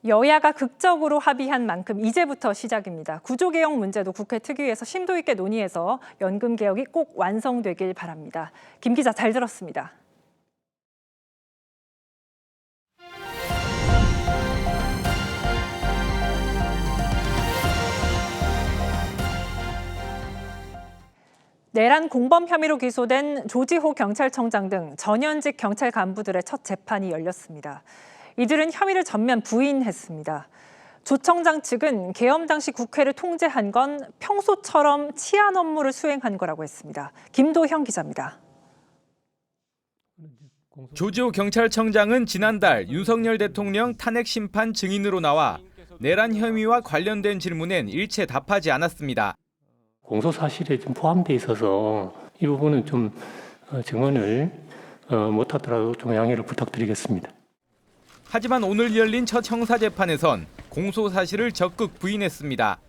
여야가 극적으로 합의한 만큼 이제부터 시작입니다. 구조개혁 문제도 국회 특위에서 심도 있게 논의해서 연금 개혁이 꼭 완성되길 바랍니다. 김 기자 잘 들었습니다. 내란 공범 혐의로 기소된 조지호 경찰청장 등 전현직 경찰 간부들의 첫 재판이 열렸습니다. 이들은 혐의를 전면 부인했습니다. 조 청장 측은 계엄 당시 국회를 통제한 건 평소처럼 치안 업무를 수행한 거라고 했습니다. 김도형 기자입니다. 조지호 경찰청장은 지난달 윤석열 대통령 탄핵 심판 증인으로 나와 내란 혐의와 관련된 질문엔 일체 답하지 않았습니다. 공소 사실에 좀 포함돼 있어서 이 부분은 좀 증언을 못하더라도 좀 양해를 부탁드리겠습니다. 하지만 오늘 열린 첫 형사재판에선 공소 사실을 적극 부인했습니다.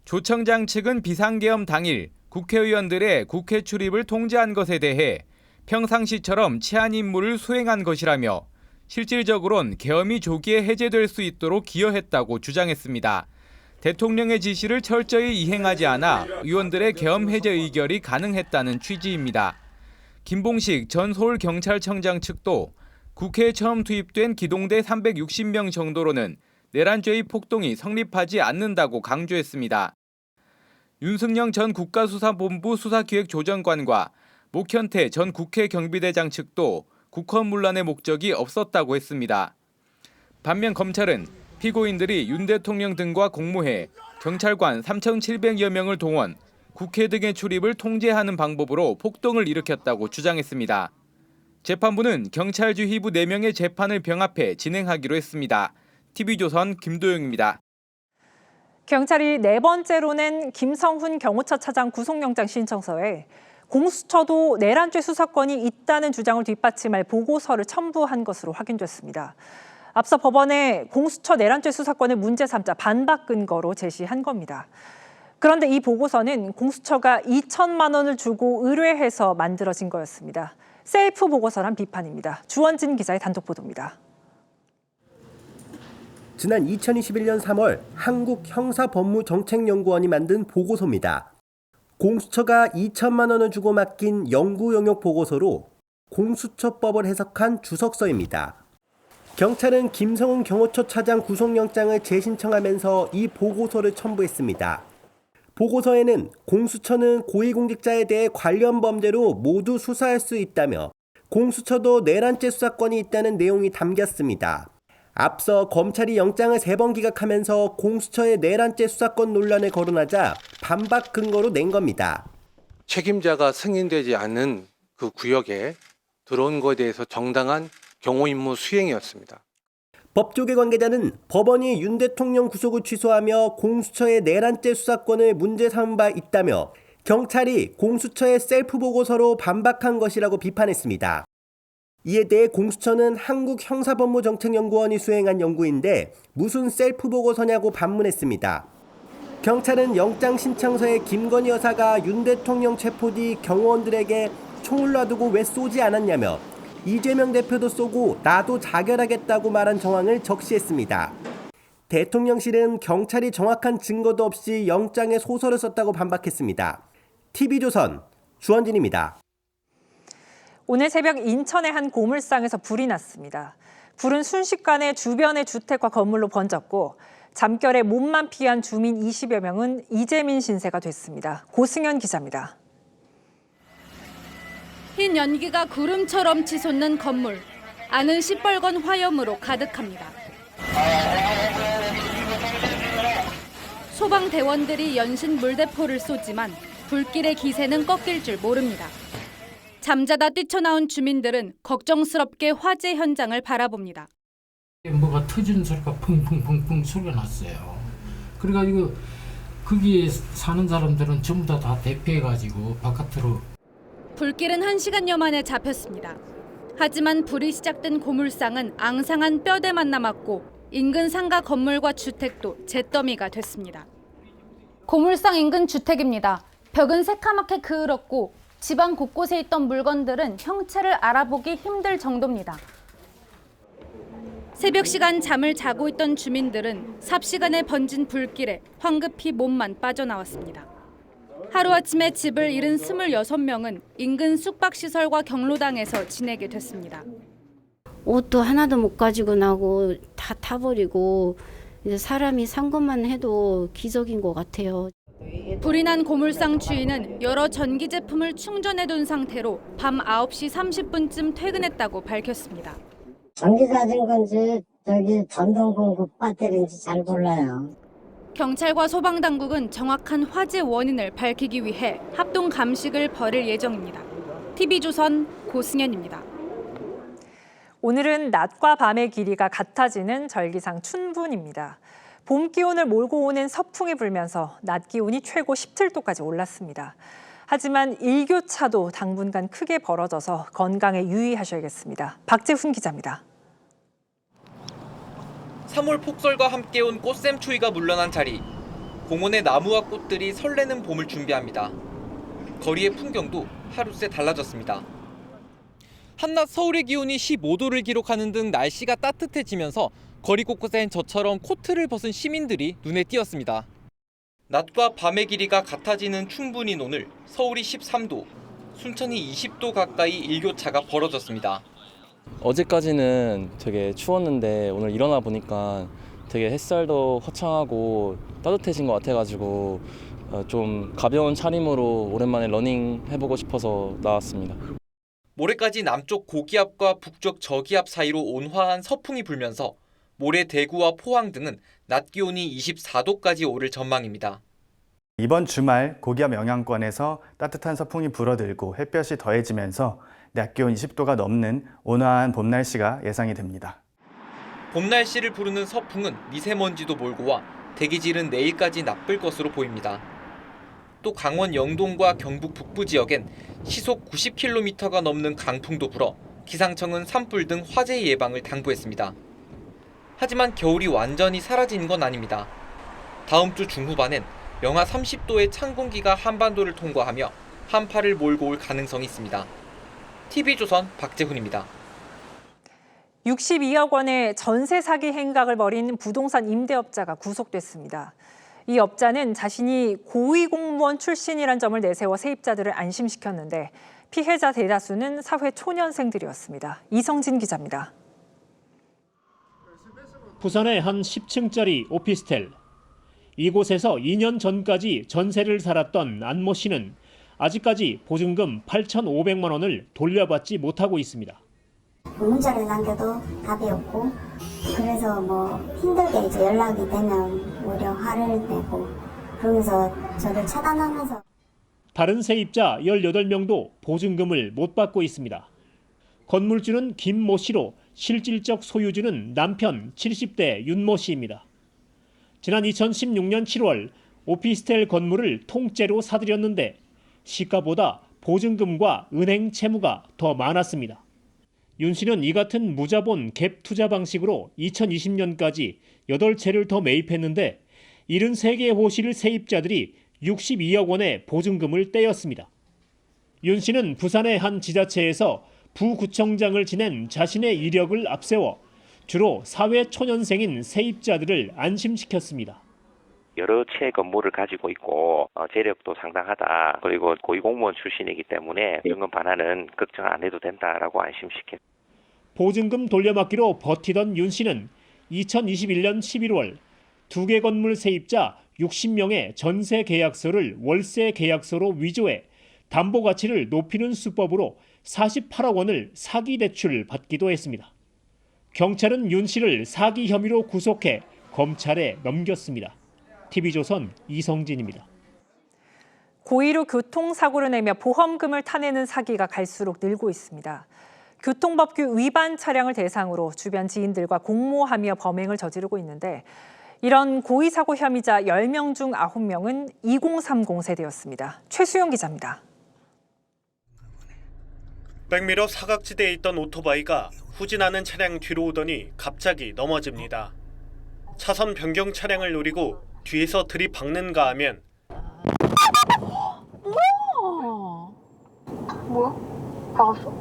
조 청장 측은 비상계엄 당일 국회의원들의 국회 출입을 통제한 것에 대해 평상시처럼 치안 임무를 수행한 것이라며 실질적으론 계엄이 조기에 해제될 수 있도록 기여했다고 주장했습니다. 대통령의 지시를 철저히 이행하지 않아 의원들의 계엄 해제 의결이 가능했다는 취지입니다. 김봉식 전 서울경찰청장 측도 국회에 처음 투입된 기동대 360명 정도로는 내란죄의 폭동이 성립하지 않는다고 강조했습니다. 윤승영 전 국가수사본부 수사기획조정관과 목현태 전 국회 경비대장 측도 국헌문란의 목적이 없었다고 했습니다. 반면 검찰은 피고인들이 윤 대통령 등과 공모해 경찰관 3,700여 명을 동원, 국회 등의 출입을 통제하는 방법으로 폭동을 일으켰다고 주장했습니다. 재판부는 경찰 지휘부 4명의 재판을 병합해 진행하기로 했습니다. TV조선 김도영입니다. 경찰이 네 번째로 낸 김성훈 경호처 차장 구속영장 신청서에 공수처도 내란죄 수사권이 있다는 주장을 뒷받침할 보고서를 첨부한 것으로 확인됐습니다. 앞서 법원에 공수처 내란죄 수사권을 문제 삼자 반박 근거로 제시한 겁니다. 그런데 이 보고서는 공수처가 2천만 원을 주고 의뢰해서 만들어진 거였습니다. 셀프 보고서란 비판입니다. 주원진 기자의 단독 보도입니다. 지난 2021년 3월 한국형사법무정책연구원이 만든 보고서입니다. 공수처가 2천만 원을 주고 맡긴 연구 용역 보고서로 공수처법을 해석한 주석서입니다. 경찰은 김성훈 경호처 차장 구속영장을 재신청하면서 이 보고서를 첨부했습니다. 보고서에는 공수처는 고위공직자에 대해 관련 범죄로 모두 수사할 수 있다며 공수처도 내란죄 수사권이 있다는 내용이 담겼습니다. 앞서 검찰이 영장을 3번 기각하면서 공수처의 내란죄 수사권 논란을 거론하자 반박 근거로 낸 겁니다. 책임자가 승인되지 않은 그 구역에 들어온 것에 대해서 정당한 경호 임무 수행이었습니다. 법조계 관계자는 법원이 윤 대통령 구속을 취소하며 공수처의 내란죄 수사권을 문제 삼은 바 있다며 경찰이 공수처의 셀프 보고서로 반박한 것이라고 비판했습니다. 이에 대해 공수처는 한국형사법무정책연구원이 수행한 연구인데 무슨 셀프 보고서냐고 반문했습니다. 경찰은 영장 신청서에 김건희 여사가 윤 대통령 체포 뒤 경호원들에게 총을 놔두고 왜 쏘지 않았냐며 이재명 대표도 쏘고 나도 자결하겠다고 말한 정황을 적시했습니다. 대통령실은 경찰이 정확한 증거도 없이 영장에 소설을 썼다고 반박했습니다. TV조선 주원진입니다. 오늘 새벽 인천의 한 고물상에서 불이 났습니다. 불은 순식간에 주변의 주택과 건물로 번졌고 잠결에 몸만 피한 주민 20여 명은 이재민 신세가 됐습니다. 고승현 기자입니다. 흰 연기가 구름처럼 치솟는 건물. 안은 시뻘건 화염으로 가득합니다. 소방대원들이 연신 물대포를 쏘지만 불길의 기세는 꺾일 줄 모릅니다. 잠자다 뛰쳐나온 주민들은 걱정스럽게 화재 현장을 바라봅니다. 뭐가 터지는 소리가 펑펑펑펑 소리가 났어요. 그래가지고 거기에 사는 사람들은 전부 다 대피해가지고 바깥으로. 불길은 1시간여 만에 잡혔습니다. 하지만 불이 시작된 고물상은 앙상한 뼈대만 남았고 인근 상가 건물과 주택도 잿더미가 됐습니다. 고물상 인근 주택입니다. 벽은 새카맣게 그을었고 집안 곳곳에 있던 물건들은 형체를 알아보기 힘들 정도입니다. 새벽 시간 잠을 자고 있던 주민들은 삽시간에 번진 불길에 황급히 몸만 빠져나왔습니다. 하루아침에 집을 잃은 26명은 인근 숙박시설과 경로당에서 지내게 됐습니다. 옷도 하나도 못 가지고 나고 다 타버리고 이제 사람이 산 것만 해도 기적인 것 같아요. 불이 난 고물상 주인은 여러 전기 제품을 충전해둔 상태로 밤 9시 30분쯤 퇴근했다고 밝혔습니다. 전기 가진 건지 저기 전동 공급 배터리인지 잘 몰라요. 경찰과 소방당국은 정확한 화재 원인을 밝히기 위해 합동 감식을 벌일 예정입니다. TV조선 고승현입니다. 오늘은 낮과 밤의 길이가 같아지는 절기상 춘분입니다. 봄 기온을 몰고 오는 서풍이 불면서 낮 기온이 최고 17도까지 올랐습니다. 하지만 일교차도 당분간 크게 벌어져서 건강에 유의하셔야겠습니다. 박재훈 기자입니다. 3월 폭설과 함께 온 꽃샘추위가 물러난 자리. 공원의 나무와 꽃들이 설레는 봄을 준비합니다. 거리의 풍경도 하루새 달라졌습니다. 한낮 서울의 기온이 15도를 기록하는 등 날씨가 따뜻해지면서 거리 곳곳엔 저처럼 코트를 벗은 시민들이 눈에 띄었습니다. 낮과 밤의 길이가 같아지는 춘분인 오늘 서울이 13도, 순천이 20도 가까이 일교차가 벌어졌습니다. 어제까지는 되게 추웠는데 오늘 일어나 보니까 되게 햇살도 화창하고 따뜻해진 것 같아가지고 좀 가벼운 차림으로 오랜만에 러닝 해보고 싶어서 나왔습니다. 모레까지 남쪽 고기압과 북쪽 저기압 사이로 온화한 서풍이 불면서 모레 대구와 포항 등은 낮 기온이 24도까지 오를 전망입니다. 이번 주말 고기압 영향권에서 따뜻한 서풍이 불어들고 햇볕이 더해지면서 낮 기온 20도가 넘는 온화한 봄 날씨가 예상이 됩니다. 봄 날씨를 부르는 서풍은 미세먼지도 몰고 와 대기질은 내일까지 나쁠 것으로 보입니다. 또 강원 영동과 경북 북부 지역엔 시속 90km가 넘는 강풍도 불어 기상청은 산불 등 화재 예방을 당부했습니다. 하지만 겨울이 완전히 사라진 건 아닙니다. 다음 주 중후반엔 영하 30도의 찬 공기가 한반도를 통과하며 한파를 몰고 올 가능성이 있습니다. TV조선 박재훈입니다. 62억 원의 전세 사기 행각을 벌인 부동산 임대업자가 구속됐습니다. 이 업자는 자신이 고위공무원 출신이란 점을 내세워 세입자들을 안심시켰는데 피해자 대다수는 사회 초년생들이었습니다. 이성진 기자입니다. 부산의 한 10층짜리 오피스텔. 이곳에서 2년 전까지 전세를 살았던 안모 씨는 아직까지 보증금 8,500만 원을 돌려받지 못하고 있습니다. 문자를 남겨도 답이 없고 그래서 힘들게 이제 연락이 되면 오히려 화를 내고 그러면서 저를 차단하면서 다른 세입자 18명도 보증금을 못 받고 있습니다. 건물주는 김모 씨로 실질적 소유주는 남편 70대 윤모 씨입니다. 지난 2016년 7월 오피스텔 건물을 통째로 사들였는데 시가보다 보증금과 은행 채무가 더 많았습니다. 윤 씨는 이 같은 무자본 갭 투자 방식으로 2020년까지 8채를 더 매입했는데 73개의 호실 세입자들이 62억 원의 보증금을 떼었습니다. 윤 씨는 부산의 한 지자체에서 부구청장을 지낸 자신의 이력을 앞세워 주로 사회 초년생인 세입자들을 안심시켰습니다. 여러 채 건물을 가지고 있고 재력도 상당하다. 그리고 고위공무원 출신이기 때문에 연금 반환은 걱정 안 해도 된다라고 안심시켰습니다. 보증금 돌려막기로 버티던 윤 씨는 2021년 11월 2개 건물 세입자 60명의 전세 계약서를 월세 계약서로 위조해 담보 가치를 높이는 수법으로 48억 원을 사기 대출 받기도 했습니다. 경찰은 윤 씨를 사기 혐의로 구속해 검찰에 넘겼습니다. TV조선 이성진입니다. 고의로 교통사고를 내며 보험금을 타내는 사기가 갈수록 늘고 있습니다. 교통법규 위반 차량을 대상으로 주변 지인들과 공모하며 범행을 저지르고 있는데 이런 고의사고 혐의자 10명 중 9명은 2030 세대였습니다. 최수영 기자입니다. 백미러 사각지대에 있던 오토바이가 후진하는 차량 뒤로 오더니 갑자기 넘어집니다. 차선 변경 차량을 노리고 뒤에서 들이박는가 하면 뭐야? 박았어?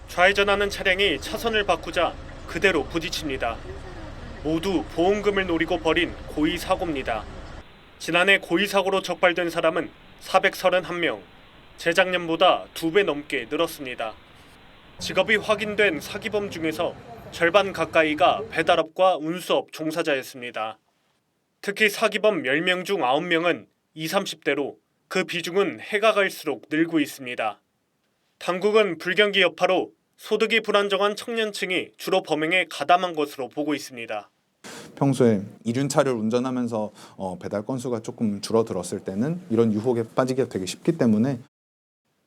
좌회전하는 차량이 차선을 바꾸자 그대로 부딪힙니다. 모두 보험금을 노리고 벌인 고의 사고입니다. 지난해 고의 사고로 적발된 사람은 431명, 재작년보다 2배 넘게 늘었습니다. 직업이 확인된 사기범 중에서 절반 가까이가 배달업과 운수업 종사자였습니다. 특히 사기범 10명 중 9명은 20, 30대로 그 비중은 해가 갈수록 늘고 있습니다. 당국은 불경기 여파로 소득이 불안정한 청년층이 주로 범행에 가담한 것으로 보고 있습니다. 평소에 이륜차를 운전하면서 배달 건수가 조금 줄어들었을 때는 이런 유혹에 빠지기가 되게 쉽기 때문에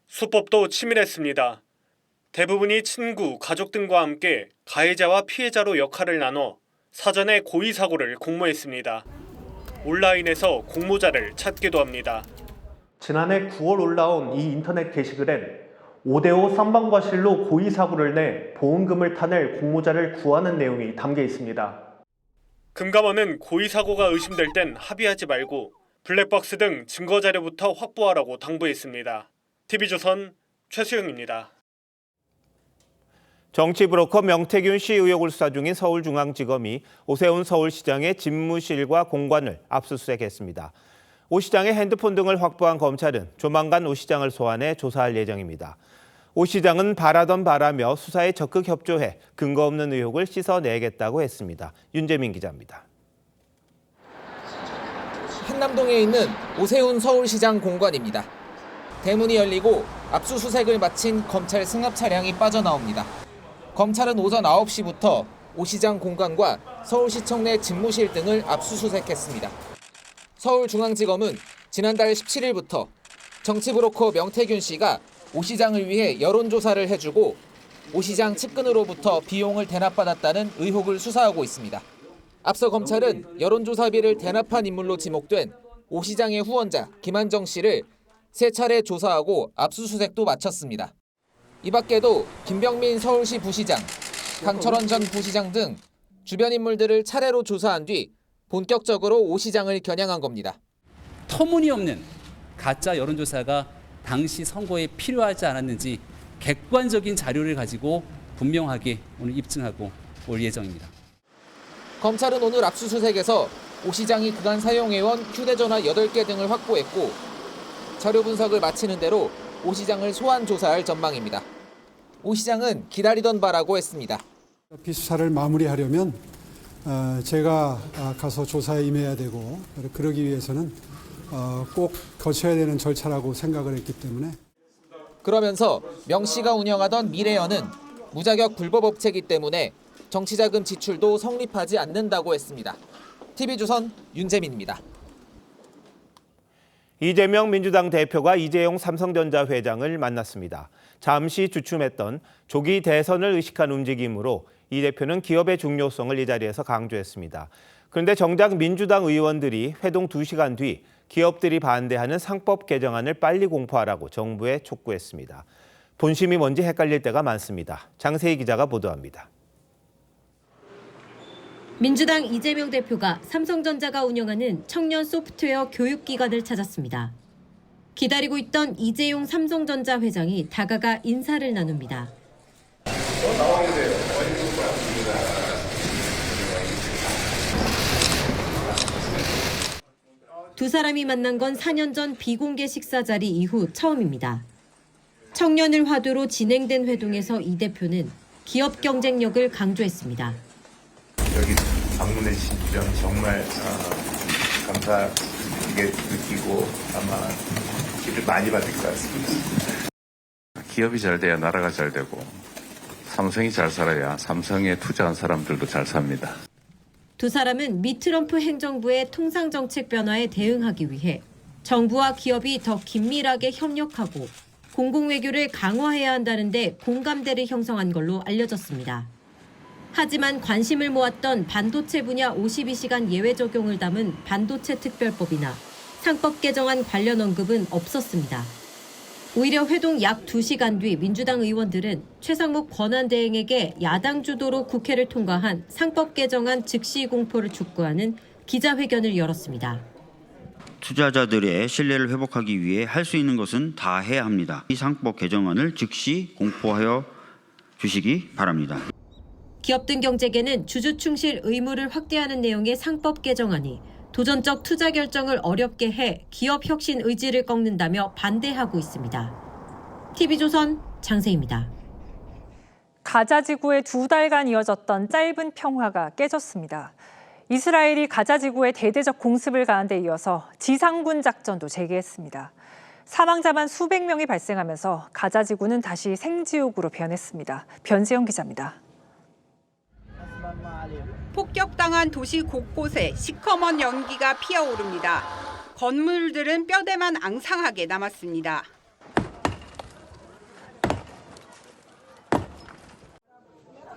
수법도 치밀했습니다. 대부분이 친구, 가족 등과 함께 가해자와 피해자로 역할을 나눠 사전에 고의 사고를 공모했습니다. 온라인에서 공모자를 찾기도 합니다. 지난해 9월 올라온 이 인터넷 게시글엔 5대5 쌍방과실로 고의 사고를 내 보험금을 타낼 공모자를 구하는 내용이 담겨 있습니다. 금감원은 고의 사고가 의심될 땐 합의하지 말고 블랙박스 등 증거 자료부터 확보하라고 당부했습니다. TV조선 최수영입니다. 정치 브로커 명태균 씨 의혹을 수사 중인 서울중앙지검이 오세훈 서울시장의 집무실과 공관을 압수수색했습니다. 오 시장의 핸드폰 등을 확보한 검찰은 조만간 오 시장을 소환해 조사할 예정입니다. 오 시장은 바라던 바라며 수사에 적극 협조해 근거 없는 의혹을 씻어내겠다고 했습니다. 윤재민 기자입니다. 한남동에 있는 오세훈 서울시장 공관입니다. 대문이 열리고 압수수색을 마친 검찰 승합 차량이 빠져나옵니다. 검찰은 오전 9시부터 오 시장 공관과 서울시청 내 집무실 등을 압수수색했습니다. 서울중앙지검은 지난달 17일부터 정치브로커 명태균 씨가 오 시장을 위해 여론조사를 해주고 오 시장 측근으로부터 비용을 대납받았다는 의혹을 수사하고 있습니다. 앞서 검찰은 여론조사비를 대납한 인물로 지목된 오 시장의 후원자 김한정 씨를 3차례 조사하고 압수수색도 마쳤습니다. 이 밖에도 김병민 서울시 부시장, 강철원 전 부시장 등 주변 인물들을 차례로 조사한 뒤 본격적으로 오 시장을 겨냥한 겁니다. 터무니없는 가짜 여론조사가 당시 선거에 필요하지 않았는지 객관적인 자료를 가지고 분명하게 오늘 입증하고 올 예정입니다. 검찰은 오늘 압수수색에서 오 시장이 그간 사용해온 휴대전화 8개 등을 확보했고 자료 분석을 마치는 대로 오 시장을 소환 조사할 전망입니다. 오 시장은 기다리던 바라고 했습니다. 비수사를 마무리하려면 제가 가서 조사에 임해야 되고 그러기 위해서는 꼭 거쳐야 되는 절차라고 생각을 했기 때문에 그러면서 명 씨가 운영하던 미래연은 무자격 불법업체이기 때문에 정치자금 지출도 성립하지 않는다고 했습니다. TV조선 윤재민입니다. 이재명 민주당 대표가 이재용 삼성전자 회장을 만났습니다. 잠시 주춤했던 조기 대선을 의식한 움직임으로 이 대표는 기업의 중요성을 이 자리에서 강조했습니다. 그런데 정작 민주당 의원들이 회동 2시간 뒤 기업들이 반대하는 상법 개정안을 빨리 공포하라고 정부에 촉구했습니다. 본심이 뭔지 헷갈릴 때가 많습니다. 장세희 기자가 보도합니다. 민주당 이재명 대표가 삼성전자가 운영하는 청년 소프트웨어 교육기관을 찾았습니다. 기다리고 있던 이재용 삼성전자 회장이 다가가 인사를 나눕니다. 두 사람이 만난 건 4년 전 비공개 식사 자리 이후 처음입니다. 청년을 화두로 진행된 회동에서 이 대표는 기업 경쟁력을 강조했습니다. 여기 방문해 주신 점 정말 감사하게 느끼고 아마 기를 많이 받을 것 같습니다. 기업이 잘 돼야 나라가 잘 되고 삼성이 잘 살아야 삼성에 투자한 사람들도 잘 삽니다. 두 사람은 미 트럼프 행정부의 통상정책 변화에 대응하기 위해 정부와 기업이 더 긴밀하게 협력하고 공공외교를 강화해야 한다는데 공감대를 형성한 걸로 알려졌습니다. 하지만 관심을 모았던 반도체 분야 52시간 예외 적용을 담은 반도체 특별법이나 상법 개정안 관련 언급은 없었습니다. 오히려 회동 약 2시간 뒤 민주당 의원들은 최상목 권한대행에게 야당 주도로 국회를 통과한 상법 개정안 즉시 공포를 촉구하는 기자회견을 열었습니다. 투자자들의 신뢰를 회복하기 위해 할 수 있는 것은 다 해야 합니다. 이 상법 개정안을 즉시 공포하여 주시기 바랍니다. 기업 등 경제계는 주주 충실 의무를 확대하는 내용의 상법 개정안이 도전적 투자 결정을 어렵게 해 기업 혁신 의지를 꺾는다며 반대하고 있습니다. TV조선 장세희입니다. 가자 지구에 2달간 이어졌던 짧은 평화가 깨졌습니다. 이스라엘이 가자 지구에 대대적 공습을 가한 데 이어서 지상군 작전도 재개했습니다. 사망자만 수백 명이 발생하면서 가자 지구는 다시 생지옥으로 변했습니다. 변지영 기자입니다. 폭격당한 도시 곳곳에 시커먼 연기가 피어오릅니다. 건물들은 뼈대만 앙상하게 남았습니다.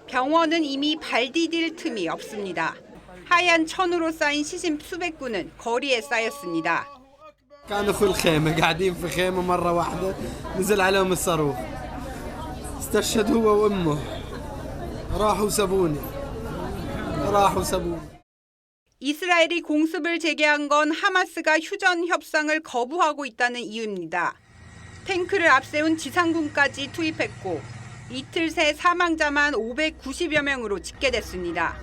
병원은 이미 발 디딜 틈이 없습니다. 하얀 천으로 쌓인 시신 수백 구는 거리에 쌓였습니다. كانوا في الخيمة قاعدين في خيمة مرة واحدة نزل عليهم الصاروخ استشهد هو وأمه راحوا سابوني 이스라엘이 공습을 재개한 건 하마스가 휴전 협상을 거부하고 있다는 이유입니다. 탱크를 앞세운 지상군까지 투입했고 이틀 새 사망자만 590여 명으로 집계됐습니다.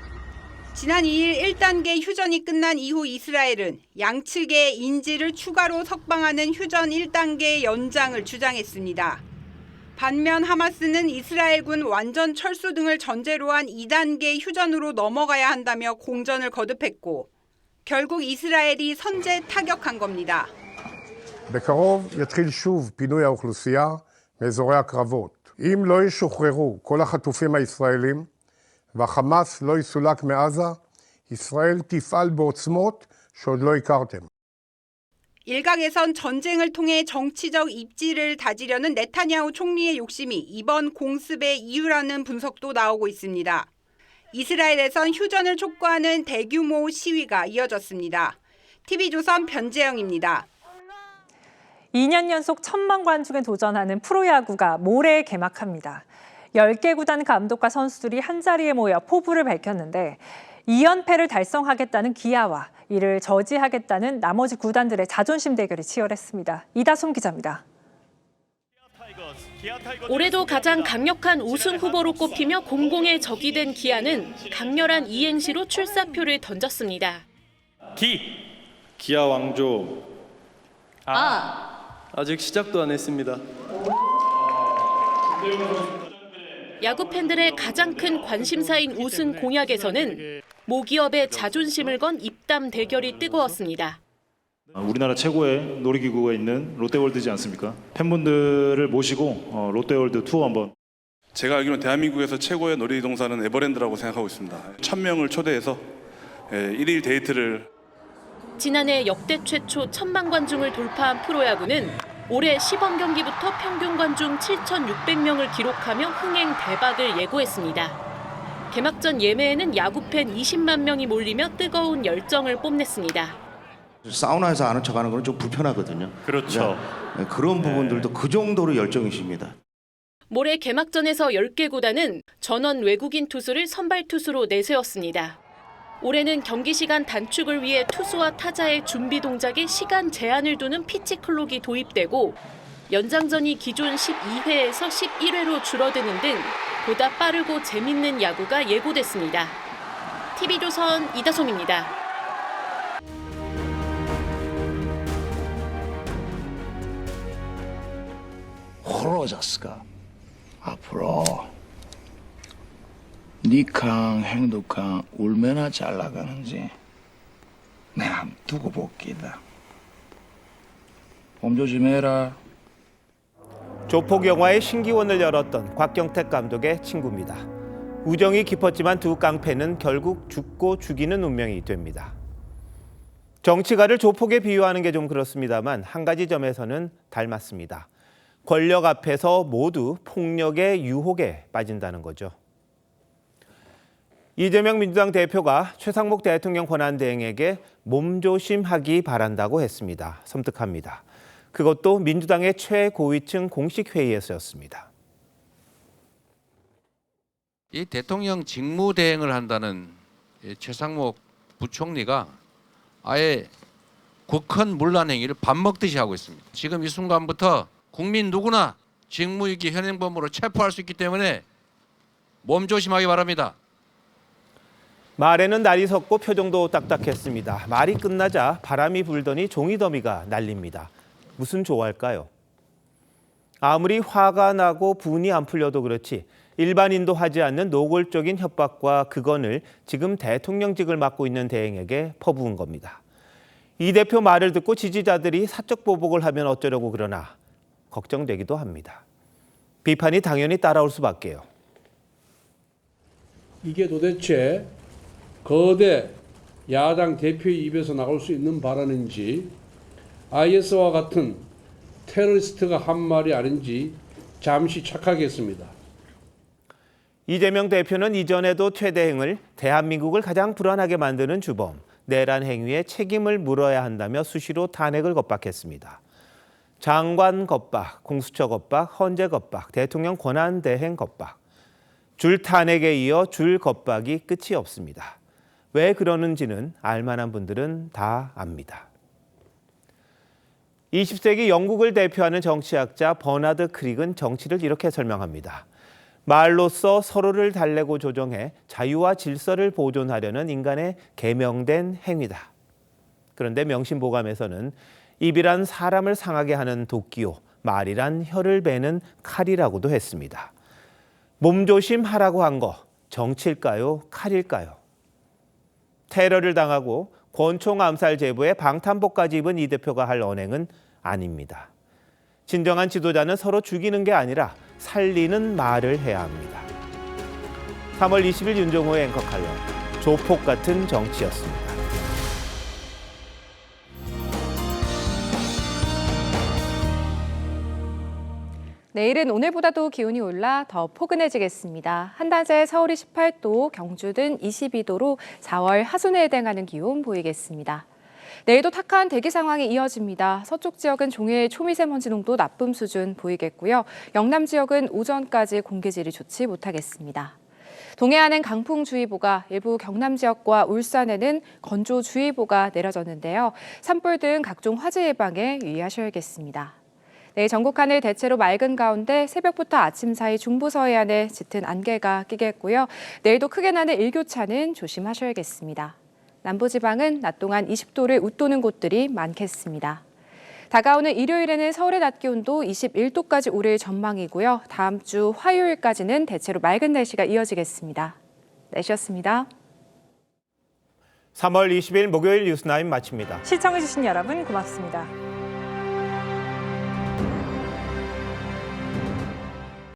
지난 2일 1단계 휴전이 끝난 이후 이스라엘은 양측의 인질을 추가로 석방하는 휴전 1단계 연장을 주장했습니다. 반면 하마스는 이스라엘군 완전 철수 등을 전제로 한 2단계 휴전으로 넘어가야 한다며 공전을 거듭했고 결국 이스라엘이 선제 타격한 겁니다. בקרוב יתחיל שוב פינוי האוכלוסייה מאזורי הקרבות. אם לא ישוחררו כל החטופים הישראלים והחמאס לא יסולק מעזה, ישראל תפעל בעוצמות שעוד לא הכרתם. 일각에선 전쟁을 통해 정치적 입지를 다지려는 네타냐후 총리의 욕심이 이번 공습의 이유라는 분석도 나오고 있습니다. 이스라엘에선 휴전을 촉구하는 대규모 시위가 이어졌습니다. TV조선 변재영입니다. 2년 연속 1000만 관중에 도전하는 프로야구가 모레 개막합니다. 10개 구단 감독과 선수들이 한자리에 모여 포부를 밝혔는데 2연패를 달성하겠다는 기아와 이를 저지하겠다는 나머지 구단들의 자존심 대결이 치열했습니다. 이다솜 기자입니다. 올해도 가장 강력한 우승 후보로 꼽히며 공공의 적이 된 기아는 강렬한 이행시로 출사표를 던졌습니다. 기아 왕조. 아직 시작도 안 했습니다. 야구 팬들의 가장 큰 관심사인 우승 공약에서는 모기업의 자존심을 건 입담 대결이 뜨거웠습니다. 우리나라 최고의 놀이기구가 있는 롯데월드지 않습니까? 팬분들을 모시고 롯데월드 투어 한번. 제가 알기로는 대한민국에서 최고의 놀이동산은 에버랜드라고 생각하고 있습니다. 1000명을 초대해서 1일 데이트를. 지난해 역대 최초 1000만 관중을 돌파한 프로야구는 올해 시범 경기부터 평균 관중 7,600명을 기록하며 흥행 대박을 예고했습니다. 개막전 예매에는 야구팬 20만 명이 몰리며 뜨거운 열정을 뽐냈습니다. 사우나에서 아는 척하는 건 좀 불편하거든요. 그렇죠. 그런 부분들도 그 정도로 열정이십니다. 모레 개막전에서 10개 구단은 전원 외국인 투수를 선발 투수로 내세웠습니다. 올해는 경기 시간 단축을 위해 투수와 타자의 준비 동작에 시간 제한을 두는 피치 클록이 도입되고 연장전이 기존 12회에서 11회로 줄어드는 등 보다 빠르고 재밌는 야구가 예고됐습니다. TV조선 이다솜입니다. 흐려졌을까? 앞으로 니캉 행동캉 얼마나 잘 나가는지 내가 한번 두고 볼게다. 몸 조심해라. 조폭 영화의 신기원을 열었던 곽경택 감독의 친구입니다. 우정이 깊었지만 두 깡패는 결국 죽고 죽이는 운명이 됩니다. 정치가를 조폭에 비유하는 게 좀 그렇습니다만 한 가지 점에서는 닮았습니다. 권력 앞에서 모두 폭력의 유혹에 빠진다는 거죠. 이재명 민주당 대표가 최상목 대통령 권한대행에게 몸조심하기 바란다고 했습니다. 섬뜩합니다. 그것도 민주당의 최고위층 공식 회의에서였습니다. 이 대통령 직무대행을 한다는 최상목 부총리가 아예 국헌 문란 행위를 밥 먹듯이 하고 있습니다. 지금 이 순간부터 국민 누구나 직무유기 현행범으로 체포할 수 있기 때문에 몸조심하기 바랍니다. 말에는 날이 섰고 표정도 딱딱했습니다. 말이 끝나자 바람이 불더니 종이더미가 날립니다. 무슨 조화일까요? 아무리 화가 나고 분이 안 풀려도 그렇지 일반인도 하지 않는 노골적인 협박과 극언을 지금 대통령직을 맡고 있는 대행에게 퍼부은 겁니다. 이 대표 말을 듣고 지지자들이 사적 보복을 하면 어쩌려고 그러나 걱정되기도 합니다. 비판이 당연히 따라올 수밖에요. 이게 도대체 거대 야당 대표의 입에서 나올 수 있는 발언인지 IS와 같은 테러리스트가 한 말이 아닌지 잠시 착각했습니다. 이재명 대표는 이전에도 최 대행을 대한민국을 가장 불안하게 만드는 주범, 내란 행위에 책임을 물어야 한다며 수시로 탄핵을 겁박했습니다. 장관 겁박, 공수처 겁박, 헌재 겁박, 대통령 권한대행 겁박. 줄 탄핵에 이어 줄 겁박이 끝이 없습니다. 왜 그러는지는 알만한 분들은 다 압니다. 20세기 영국을 대표하는 정치학자 버나드 크릭은 정치를 이렇게 설명합니다. 말로써 서로를 달래고 조정해 자유와 질서를 보존하려는 인간의 계명된 행위다. 그런데 명심보감에서는 입이란 사람을 상하게 하는 도끼요, 말이란 혀를 베는 칼이라고도 했습니다. 몸조심하라고 한 거 정치일까요? 칼일까요? 테러를 당하고 권총 암살 제보에 방탄복까지 입은 이 대표가 할 언행은 아닙니다. 진정한 지도자는 서로 죽이는 게 아니라 살리는 말을 해야 합니다. 3월 20일 윤종호의 앵커 칼럼, 조폭 같은 정치였습니다. 내일은 오늘보다도 기온이 올라 더 포근해지겠습니다. 한낮에 서울이 18도, 경주 등 22도로 4월 하순에 해당하는 기온 보이겠습니다. 내일도 탁한 대기 상황이 이어집니다. 서쪽 지역은 종일 초미세먼지 농도 나쁨 수준 보이겠고요. 영남 지역은 오전까지 공기질이 좋지 못하겠습니다. 동해안은 강풍주의보가, 일부 경남 지역과 울산에는 건조주의보가 내려졌는데요. 산불 등 각종 화재 예방에 유의하셔야겠습니다. 내일 전국 하늘 대체로 맑은 가운데 새벽부터 아침 사이 중부 서해안에 짙은 안개가 끼겠고요. 내일도 크게 나는 일교차는 조심하셔야겠습니다. 남부지방은 낮 동안 20도를 웃도는 곳들이 많겠습니다. 다가오는 일요일에는 서울의 낮 기온도 21도까지 오를 전망이고요. 다음 주 화요일까지는 대체로 맑은 날씨가 이어지겠습니다. 날씨였습니다. 3월 20일 목요일 뉴스9 마칩니다. 시청해주신 여러분 고맙습니다.